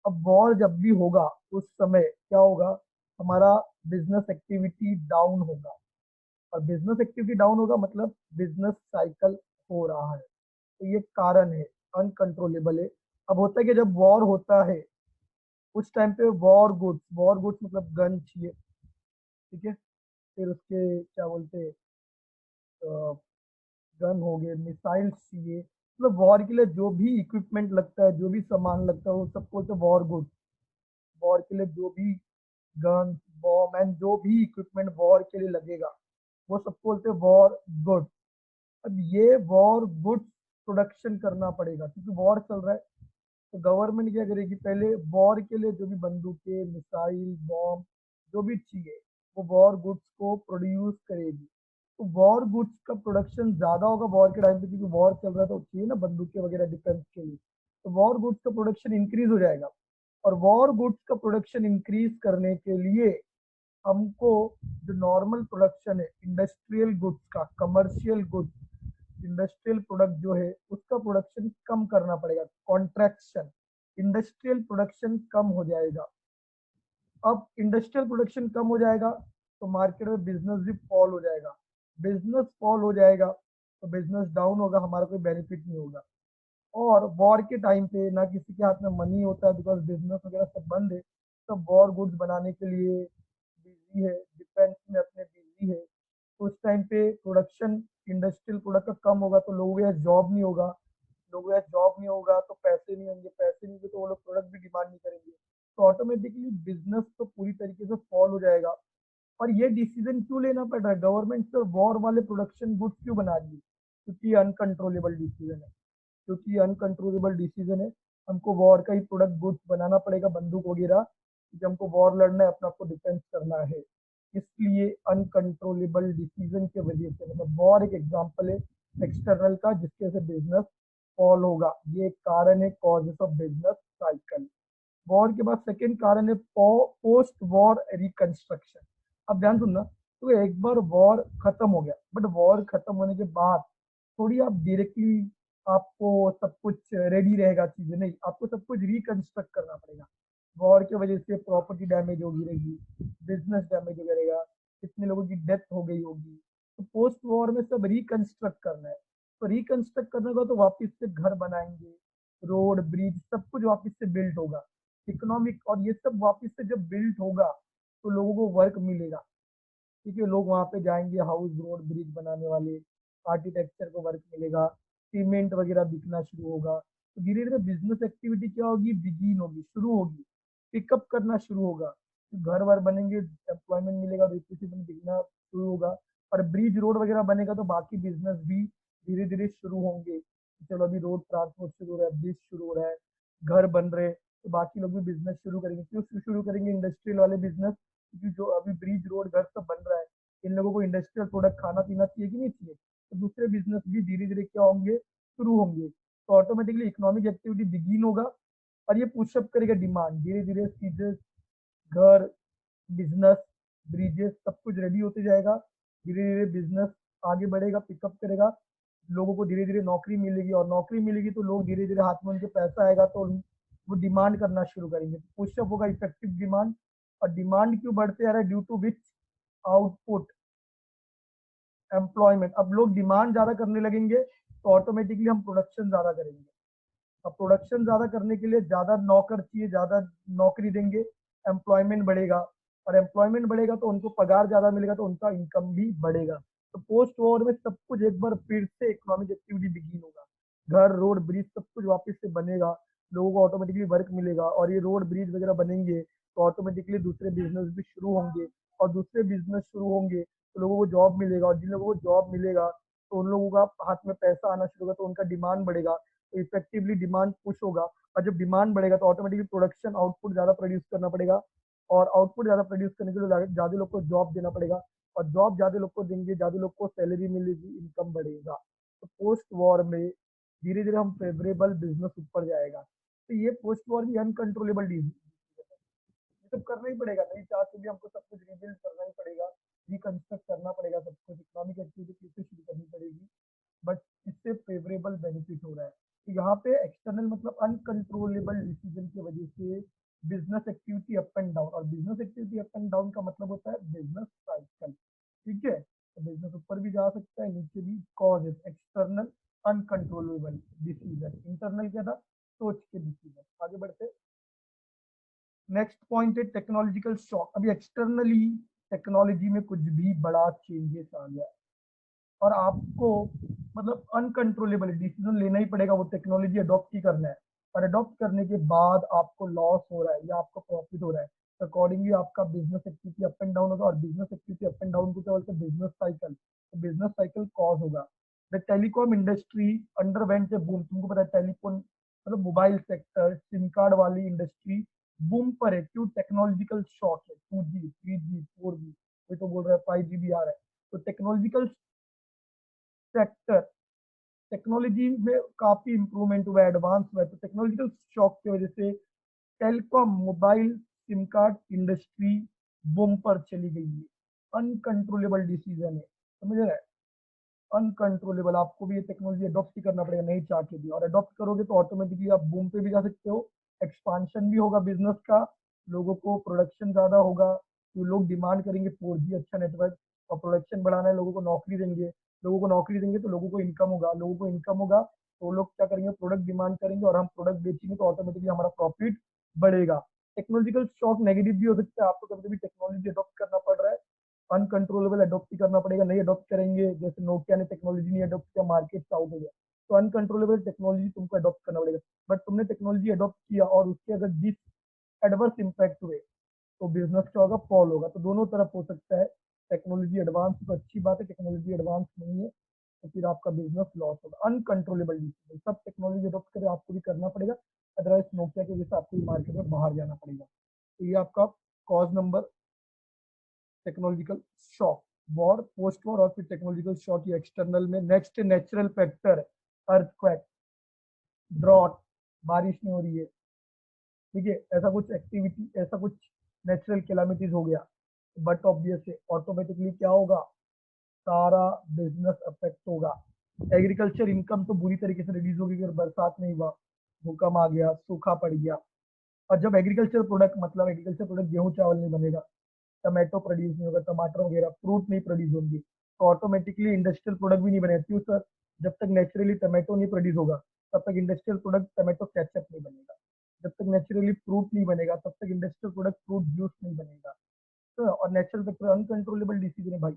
अब वॉर जब भी होगा उस समय क्या होगा, हमारा बिजनेस एक्टिविटी डाउन होगा, और बिजनेस एक्टिविटी डाउन होगा मतलब बिजनेस साइकिल हो रहा है। तो ये कारण है, अनकंट्रोलेबल है। अब होता है कि जब वॉर होता है उस टाइम पे वॉर गुड्स, वॉर गुड्स मतलब गन चाहिए, ठीक है, फिर उसके क्या बोलते हैं, गन हो गए, मिसाइल्स चाहिए, मतलब वॉर के लिए जो भी इक्विपमेंट लगता है, जो भी सामान लगता है, वो सबको बोलते हैं वॉर गुड्स। वॉर के लिए जो भी गन, बॉम्ब एंड जो भी इक्विपमेंट वॉर के लिए लगेगा वो सबको बोलते हैं वॉर गुड्स। अब ये वॉर गुड्स प्रोडक्शन करना पड़ेगा क्योंकि वॉर चल रहा है। तो गवर्नमेंट क्या करेगी, पहले वॉर के लिए जो भी बंदूकें, मिसाइल, बॉम्ब जो भी चाहिए वो वॉर गुड्स को प्रोड्यूस करेगी। तो वॉर गुड्स का प्रोडक्शन ज्यादा होगा वॉर के टाइम पे, क्योंकि वॉर चल रहा है तो चाहिए ना बंदूकें वगैरह डिफेंस के लिए। तो वॉर गुड्स का प्रोडक्शन इंक्रीज हो जाएगा। और वॉर गुड्स का प्रोडक्शन इंक्रीज करने के लिए हमको जो नॉर्मल प्रोडक्शन है इंडस्ट्रियल गुड्स का, कमर्शियल गुड्स, इंडस्ट्रियल प्रोडक्ट जो है उसका प्रोडक्शन कम करना पड़ेगा, कॉन्ट्रैक्शन, इंडस्ट्रियल प्रोडक्शन कम हो जाएगा। अब इंडस्ट्रियल प्रोडक्शन कम हो जाएगा तो मार्केट में बिजनेस भी फॉल हो जाएगा, बिजनेस फॉल हो जाएगा तो बिजनेस डाउन होगा, हमारा कोई बेनिफिट नहीं होगा। और वॉर के टाइम पे ना किसी के हाथ में मनी होता है, बिकॉज बिजनेस वगैरह सब बंद है, सब वॉर गुड्स बनाने के लिए बिजी है, डिफेंस में अपने बिजी है। तो उस टाइम पे प्रोडक्शन इंडस्ट्रियल प्रोडक्ट का कम होगा तो लोगों के यहाँ जॉब नहीं होगा, लोगों के यहाँ जॉब नहीं होगा तो पैसे नहीं होंगे, पैसे नहीं होंगे तो वो लोग प्रोडक्ट भी डिमांड नहीं करेंगे, तो ऑटोमेटिकली बिजनेस तो पूरी तरीके से फॉल हो जाएगा। और ये डिसीजन क्यों लेना पड़ रहा है, गवर्नमेंट से वॉर वाले प्रोडक्शन गुड्स क्यों बना रही है, क्योंकि अनकंट्रोलेबल डिसीजन है, क्योंकि अनकंट्रोलेबल डिसीजन है। हमको वॉर का ही प्रोडक्ट गुड्स बनाना पड़ेगा, बंदूक वगैरह, क्योंकि हमको वॉर लड़ना है, अपना आपको डिफेंस करना है। इसलिए अनकंट्रोलेबल डिसीजन की वजह से, मतलब वॉर एक एग्जांपल है एक्सटर्नल का जिसके वजह से बिजनेस फॉल होगा, ये एक कारण है causes of business cycle. War के बाद सेकंड कारण है पोस्ट वॉर रिकंस्ट्रक्शन। अब ध्यान सुनना, तो एक बार वॉर खत्म हो गया, बट वॉर खत्म होने के बाद थोड़ी आप डायरेक्टली आपको सब कुछ रेडी रहेगा चीजें, नहीं, आपको सब कुछ रिकंस्ट्रक्ट करना पड़ेगा। वॉर की वजह से प्रॉपर्टी डैमेज होगी रहेगी, बिजनेस डैमेज हो रहेगा, कितने लोगों की डेथ हो गई होगी, तो पोस्ट वॉर में सब रिकंस्ट्रक्ट करना है। तो रिकंस्ट्रक्ट करने का तो वापस से घर बनाएंगे, रोड ब्रिज सब कुछ वापस से बिल्ड होगा, इकोनॉमिक, और ये सब वापस से जब बिल्ड होगा तो लोगों को वर्क मिलेगा, ठीक है, लोग वहाँ पे जाएंगे, हाउस रोड ब्रिज बनाने वाले, आर्किटेक्चर को वर्क मिलेगा, सीमेंट वगैरह बिकना शुरू होगा, तो धीरे धीरे बिजनेस एक्टिविटी क्या होगी, बिगिन होगी, शुरू होगी, पिकअप करना शुरू होगा, तो घर वर बनेंगे, एम्प्लॉयमेंट मिलेगा, रिक्रूटमेंट दिखना शुरू होगा, और ब्रिज रोड वगैरह बनेगा तो बाकी बिजनेस भी धीरे धीरे शुरू होंगे। चलो अभी रोड ट्रांसपोर्ट शुरू हो रहा है, ब्रिज शुरू हो रहा है, घर बन रहे, तो बाकी लोग भी बिजनेस शुरू करेंगे, क्यों शुरू करेंगे, इंडस्ट्रियल वाले बिजनेस, क्योंकि जो अभी ब्रिज रोड घर सब बन रहा है, इन लोगों को इंडस्ट्रियल प्रोडक्ट खाना पीना चाहिए कि नहीं चाहिए, तो दूसरे बिजनेस भी धीरे धीरे क्या होंगे, शुरू होंगे, तो ऑटोमेटिकली इकोनॉमिक एक्टिविटी बिगिन होगा, और ये पुशअप करेगा डिमांड, धीरे धीरे चीजें, घर, बिजनेस, ब्रिजेस सब कुछ रेडी होते जाएगा, धीरे धीरे बिजनेस आगे बढ़ेगा, पिकअप करेगा, लोगों को धीरे धीरे नौकरी मिलेगी, और नौकरी मिलेगी तो लोग धीरे धीरे हाथ में उनके पैसा आएगा तो वो डिमांड करना शुरू करेंगे, पुशअप होगा इफेक्टिव डिमांड। और डिमांड क्यों बढ़ते आ रहा है, due to which output employment, अब लोग डिमांड ज्यादा करने लगेंगे तो ऑटोमेटिकली हम प्रोडक्शन ज्यादा करेंगे, अब प्रोडक्शन ज्यादा करने के लिए ज्यादा नौकर चाहिए, ज्यादा नौकरी देंगे, एम्प्लॉयमेंट बढ़ेगा, और एम्प्लॉयमेंट बढ़ेगा तो उनको पगार ज्यादा मिलेगा तो उनका इनकम भी बढ़ेगा। तो पोस्ट वॉर में सब कुछ एक बार फिर से इकोनॉमिक एक्टिविटी बिगिन होगा, घर रोड ब्रिज सब कुछ वापस से बनेगा, लोगों को ऑटोमेटिकली वर्क मिलेगा, और ये रोड ब्रिज वगैरह बनेंगे तो ऑटोमेटिकली दूसरे बिजनेस भी शुरू होंगे, और दूसरे बिजनेस शुरू होंगे तो लोगों को जॉब मिलेगा, और जिन लोगों को जॉब मिलेगा तो उन लोगों का हाथ में पैसा आना शुरू होगा तो उनका डिमांड बढ़ेगा, तो इफेक्टिवली डिमांड पुश होगा, और जब डिमांड बढ़ेगा तो ऑटोमेटिकली प्रोडक्शन आउटपुट ज्यादा प्रोड्यूस करना पड़ेगा, और आउटपुट ज्यादा प्रोड्यूस करने के लिए ज्यादा लोग को जॉब देना पड़ेगा, और जॉब ज्यादा लोग को देंगे, ज्यादा लोग को सैलरी मिलेगी, इनकम बढ़ेगा, तो पोस्ट वॉर में धीरे धीरे हम फेवरेबल बिजनेस ऊपर जाएगा। तो ये पोस्ट वॉर की अनकंट्रोलेबल डिजीज, ये सब करना ही पड़ेगा, नहीं चाह के भी हमको सब कुछ रिबिल्ड करना ही पड़ेगा, रिकंस्ट्रक्ट करना पड़ेगा, सब कुछ इकोनॉमिक एक्टिविटी फिर से शुरू करनी पड़ेगी, बट इससे फेवरेबल बेनिफिट हो रहा है। तो यहाँ पे एक्सटर्नल मतलब अनकंट्रोलेबल डिसीजन की वजह से business activity up and down, और business activity up and down का मतलब होता है बिजनेस साइकिल, ठीक है, तो बिजनेस ऊपर भी जा सकता है, नीचे भी, cause external uncontrollable decision, internal क्या था, सोच के डिसीजन। आगे बढ़ते, नेक्स्ट पॉइंट है टेक्नोलॉजिकल शॉक। अभी एक्सटर्नली टेक्नोलॉजी में कुछ भी बड़ा चेंजेस आ गया और आपको मतलब अनकंट्रोलेबल डिसीजन लेना ही पड़ेगा, वो टेक्नोलॉजी अडॉप्ट ही करना है, और अडॉप्ट करने के बाद आपको लॉस हो रहा है या आपको प्रॉफिट हो रहा है, तो अकॉर्डिंगली आपका business activity up and down होगा, और business activity up and down को क्या बोलते हैं, बिजनेस साइकिल, तो बिजनेस साइकिल कॉज होगा। The telecom industry underwent A boom, तुमको पता है टेलीफोन मतलब मोबाइल सेक्टर, सिम कार्ड वाली इंडस्ट्री बूम पर है, क्यों, टेक्नोलॉजिकल शॉक है, 2G 3G 4G, कोई तो बोल रहा है 5G भी आ रहा है, तो टेक्नोलॉजिकल सेक्टर, टेक्नोलॉजी में काफी इंप्रूवमेंट हुआ है, एडवांस हुआ है, तो टेक्नोलॉजिकल शॉक की वजह से telecom mobile SIM card industry boom पर चली गई है। अनकंट्रोलेबल डिसीजन है, समझ रहे हैं? अनकंट्रोलेबल, आपको भी ये टेक्नोलॉजी अडॉप्ट ही करना पड़ेगा, नहीं चाह के भी। और अडॉप्ट करोगे तो ऑटोमेटिकली आप बूम पे भी जा सकते हो, एक्सपांशन भी होगा बिजनेस का, लोगों को प्रोडक्शन ज्यादा होगा, तो लोग डिमांड करेंगे 4G अच्छा नेटवर्क, और प्रोडक्शन बढ़ाना है, लोगों को नौकरी देंगे, लोगों को नौकरी देंगे तो लोगों को इनकम होगा, लोगों को इनकम होगा तो लोग क्या करेंगे, प्रोडक्ट डिमांड करेंगे, और हम प्रोडक्ट बेचेंगे तो ऑटोमेटिकली हमारा प्रॉफिट बढ़ेगा। टेक्नोलॉजिकल शॉक नेगेटिव भी हो सकता है, आपको कभी कभी टेक्नोलॉजी अडॉप्ट करना पड़ रहा है, अनकंट्रोलेबल अडॉप्ट ही करना पड़ेगा, नहीं अडॉप्ट करेंगे, जैसे नोकिया ने टेक्नोलॉजी नहीं अडॉप्ट किया, मार्केट से आउट हो गया, तो अनकंट्रोलेबल टेक्नोलॉजी तुमको अडॉप्ट करना पड़ेगा। बट तुमने टेक्नोलॉजी अडॉप्ट किया और उसके अगर डिस एडवर्स इम्पैक्ट हुए तो बिजनेस क्या होगा, फॉल होगा। तो दोनों तरफ हो सकता है, टेक्नोलॉजी एडवांस तो अच्छी बात है, टेक्नोलॉजी एडवांस नहीं है तो फिर आपका बिजनेस लॉस होगा। अनकंट्रोलेबल डिसीजन, सब टेक्नोलॉजी अडॉप्ट करे आपको भी करना पड़ेगा, अदरवाइज नोकिया की वजह से आपको मार्केट में बाहर जाना पड़ेगा। तो ये आपका cause number technological shock, war, post war, और फिर टेक्नोलॉजिकल शॉक ये एक्सटर्नल में। Next natural factor, earthquake, drought, बारिश नहीं हो रही है, ठीक है, ऐसा कुछ एक्टिविटी, ऐसा कुछ नेचुरल कैलामिटीज हो गया, बट ऑब्वियस है ऑटोमेटिकली क्या होगा, सारा बिजनेस अफेक्ट होगा। एग्रीकल्चर इनकम तो बुरी तरीके से रिड्यूस होगी अगर बरसात नहीं हुआ, भूकंप आ गया, सूखा पड़ गया। और जब एग्रीकल्चर प्रोडक्ट, मतलब एग्रीकल्चर प्रोडक्ट, गेहूं चावल नहीं बनेगा, टमाटो प्रोड्यूस नहीं होगा, टमाटर वगैरह फ्रूट नहीं प्रोड्यूस होंगे, तो ऑटोमेटिकली इंडस्ट्रियल प्रोडक्ट भी नहीं बनेगा। क्यों सर? जब तक नेचुरली टमाटो नहीं प्रोड्यूस होगा तब तक इंडस्ट्रियल प्रोडक्ट टमाटो केचप नहीं बनेगा, जब तक नेचुरली फ्रूट नहीं बनेगा तब तक इंडस्ट्रियल प्रोडक्ट फ्रूट जूस नहीं बनेगा। तो और नेचुरल फैक्टर अनकंट्रोलेबल डिसीजन है भाई,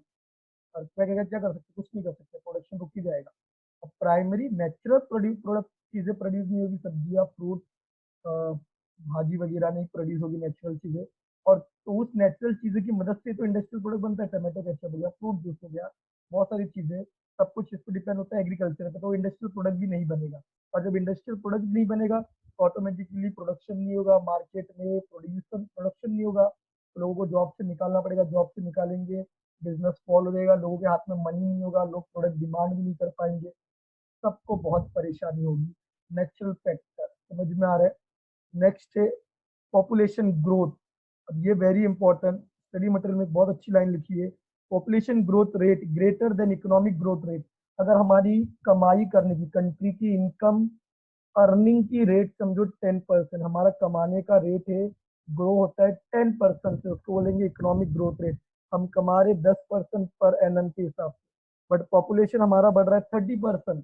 और क्या कर सकते, कुछ नहीं कर सकते, प्रोडक्शन रुक ही जाएगा। अब प्राइमरी नेचुरल प्रोडक्ट चीजें प्रोड्यूस नहीं होगी, सब्जियां, फ्रूट, भाजी वगैरह नहीं प्रोड्यूस होगी, नेचुरल चीजें, और तो उस नेचुरल चीजें की मदद से तो इंडस्ट्रियल प्रोडक्ट बनता है, टमाटो केचप हो गया, फ्रूट जूस हो गया, बहुत सारी चीजें, सब कुछ इस पर डिपेंड होता है एग्रीकल्चर पे, तो इंडस्ट्रियल प्रोडक्ट भी नहीं बनेगा। और जब इंडस्ट्रियल प्रोडक्ट नहीं बनेगा तो ऑटोमेटिकली प्रोडक्शन नहीं होगा, मार्केट में प्रोडक्शन नहीं होगा, तो लोगों को जॉब से निकालना पड़ेगा, जॉब से निकालेंगे, बिजनेस फॉल हो जाएगा, लोगों के हाथ में मनी नहीं होगा, लोग प्रोडक्ट डिमांड भी नहीं कर पाएंगे, सबको बहुत परेशानी होगी। नेचुरल फैक्टर समझ में आ रहा है? नेक्स्ट है पॉपुलेशन ग्रोथ। अब ये वेरी इंपॉर्टेंट, स्टडी मटेरियल में बहुत अच्छी लाइन लिखी है, population growth rate greater than economic growth rate. अगर हमारी कमाई करने की, कंट्री की इनकम अर्निंग की रेट समझो 10%, हमारा कमाने का रेट है, ग्रो होता है 10% से, उसको बोलेंगे इकोनॉमिक ग्रोथ रेट। हम कमा रहे 10% पर एनम के हिसाब से, बट पॉपुलेशन हमारा बढ़ रहा है 30%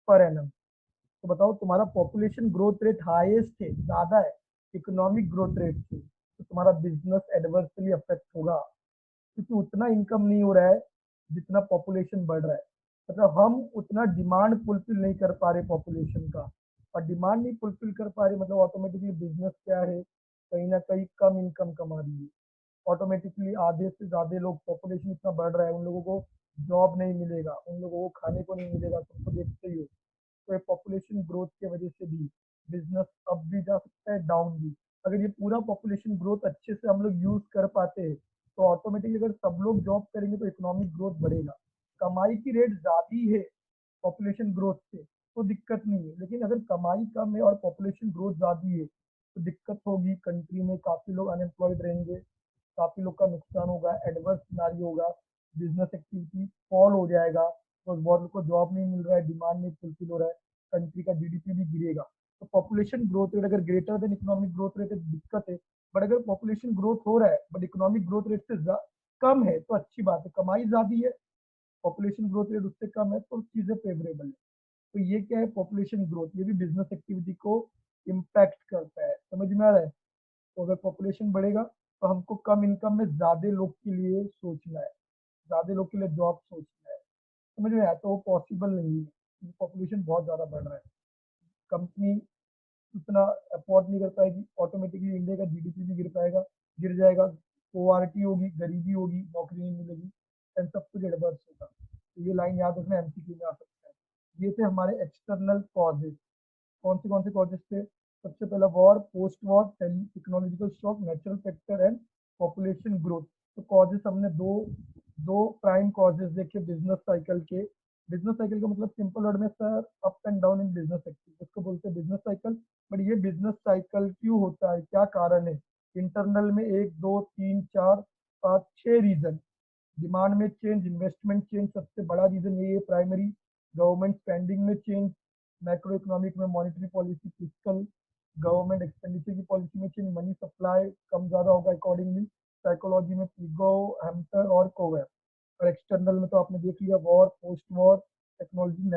पर एनम। तो बताओ तुम्हारा पॉपुलेशन ग्रोथ रेट हाईएस्ट है, ज्यादा है इकोनॉमिक ग्रोथ रेट से, तो तुम्हारा बिजनेस एडवर्सली अफेक्ट होगा, क्योंकि उतना इनकम नहीं हो रहा है जितना पॉपुलेशन बढ़ रहा है। मतलब हम उतना डिमांड फुलफिल नहीं कर पा रहे पॉपुलेशन का, और डिमांड नहीं फुलफिल कर पा रहे मतलब ऑटोमेटिकली बिजनेस क्या है, कहीं ना कहीं कम इनकम कमा रही है। ऑटोमेटिकली आधे से ज्यादा लोग, पॉपुलेशन इतना बढ़ रहा है, उन लोगों को जॉब नहीं मिलेगा, उन लोगों को खाने को नहीं मिलेगा, तुम तो देखते ही हो। तो ये पॉपुलेशन ग्रोथ की वजह से भी बिजनेस अप भी जा सकता है, डाउन भी। अगर ये पूरा पॉपुलेशन ग्रोथ अच्छे से हम लोग यूज कर पाते हैं तो ऑटोमेटिकली अगर सब लोग जॉब करेंगे तो इकोनॉमिक ग्रोथ बढ़ेगा। कमाई की रेट ज्यादा है पॉपुलेशन ग्रोथ से तो दिक्कत नहीं है, लेकिन अगर कमाई कम है और पॉपुलेशन ग्रोथ ज्यादा है तो दिक्कत होगी, कंट्री में काफी लोग अनएम्प्लॉयड रहेंगे, काफी लोग का नुकसान होगा, एडवर्स सिनारियो होगा, बिजनेस एक्टिविटी फॉल हो जाएगा, तो बहुत लोग को जॉब नहीं मिल रहा है, डिमांड नहीं फुलफिल हो रहा है, कंट्री का जीडीपी भी गिरेगा। तो पॉपुलेशन ग्रोथ रेट अगर greater than economic growth rate है तो दिक्कत है, बट अगर पॉपुलेशन ग्रोथ हो रहा है बट इकोनॉमिक ग्रोथ रेट से कम है तो अच्छी बात है, कमाई ज्यादा है, पॉपुलेशन ग्रोथ रेट उससे कम है तो चीजें फेवरेबल है। तो ये क्या है, पॉपुलेशन ग्रोथ, ये भी बिजनेस एक्टिविटी को इम्पैक्ट करता है, समझ में आ रहा है? तो अगर पॉपुलेशन बढ़ेगा तो हमको कम इनकम में ज्यादा लोग के लिए सोचना है, ज्यादा लोग के लिए जॉब सोचना है, समझ में आया? तो वो पॉसिबल नहीं है, पॉपुलेशन बहुत ज्यादा बढ़ रहा है, कंपनी उतना अफोर्ड नहीं कर पाएगी, ऑटोमेटिकली इंडिया का जीडीपी भी गिर पाएगा, गिर जाएगा, पोवर्टी होगी, गरीबी होगी, नौकरी नहीं मिलेगी, एंड सब कुछ एडवर्स होगा। तो ये लाइन याद रखना, एमसीक्यू में आ सकता है। ये थे हमारे एक्सटर्नल कॉजेज। कौन से कॉजेज थे? सबसे पहला war, post war, technological shock, natural factor and population growth. तो कॉजेज हमने दो दो प्राइम कॉजेज देखे बिजनेस साइकिल के, बिजनेस साइकिल का मतलब सिंपल वर्ड में sir up and down in business cycle, इसको बोलते हैं बिजनेस साइकिल। बट ये बिजनेस साइकिल क्यों होता है, क्या कारण है? इंटरनल में 1 2 3 4 5 6 रीजन। डिमांड में चेंज, इन्वेस्टमेंट चेंज सबसे बड़ा रीजन यही है प्राइमरी। गवर्नमेंट स्पेंडिंग में चेंज, मैक्रो इकोनॉमिक में monetary policy, fiscal government expenditure की पॉलिसी में चेंज, मनी सप्लाई कम ज़्यादा होगा अकॉर्डिंगली। साइकोलॉजी में पीगो, हैम्पर और कोवेर। और एक्सटर्नल में तो आपने देख लिया, वॉर, पोस्ट वॉर, टेक्नोलॉजी,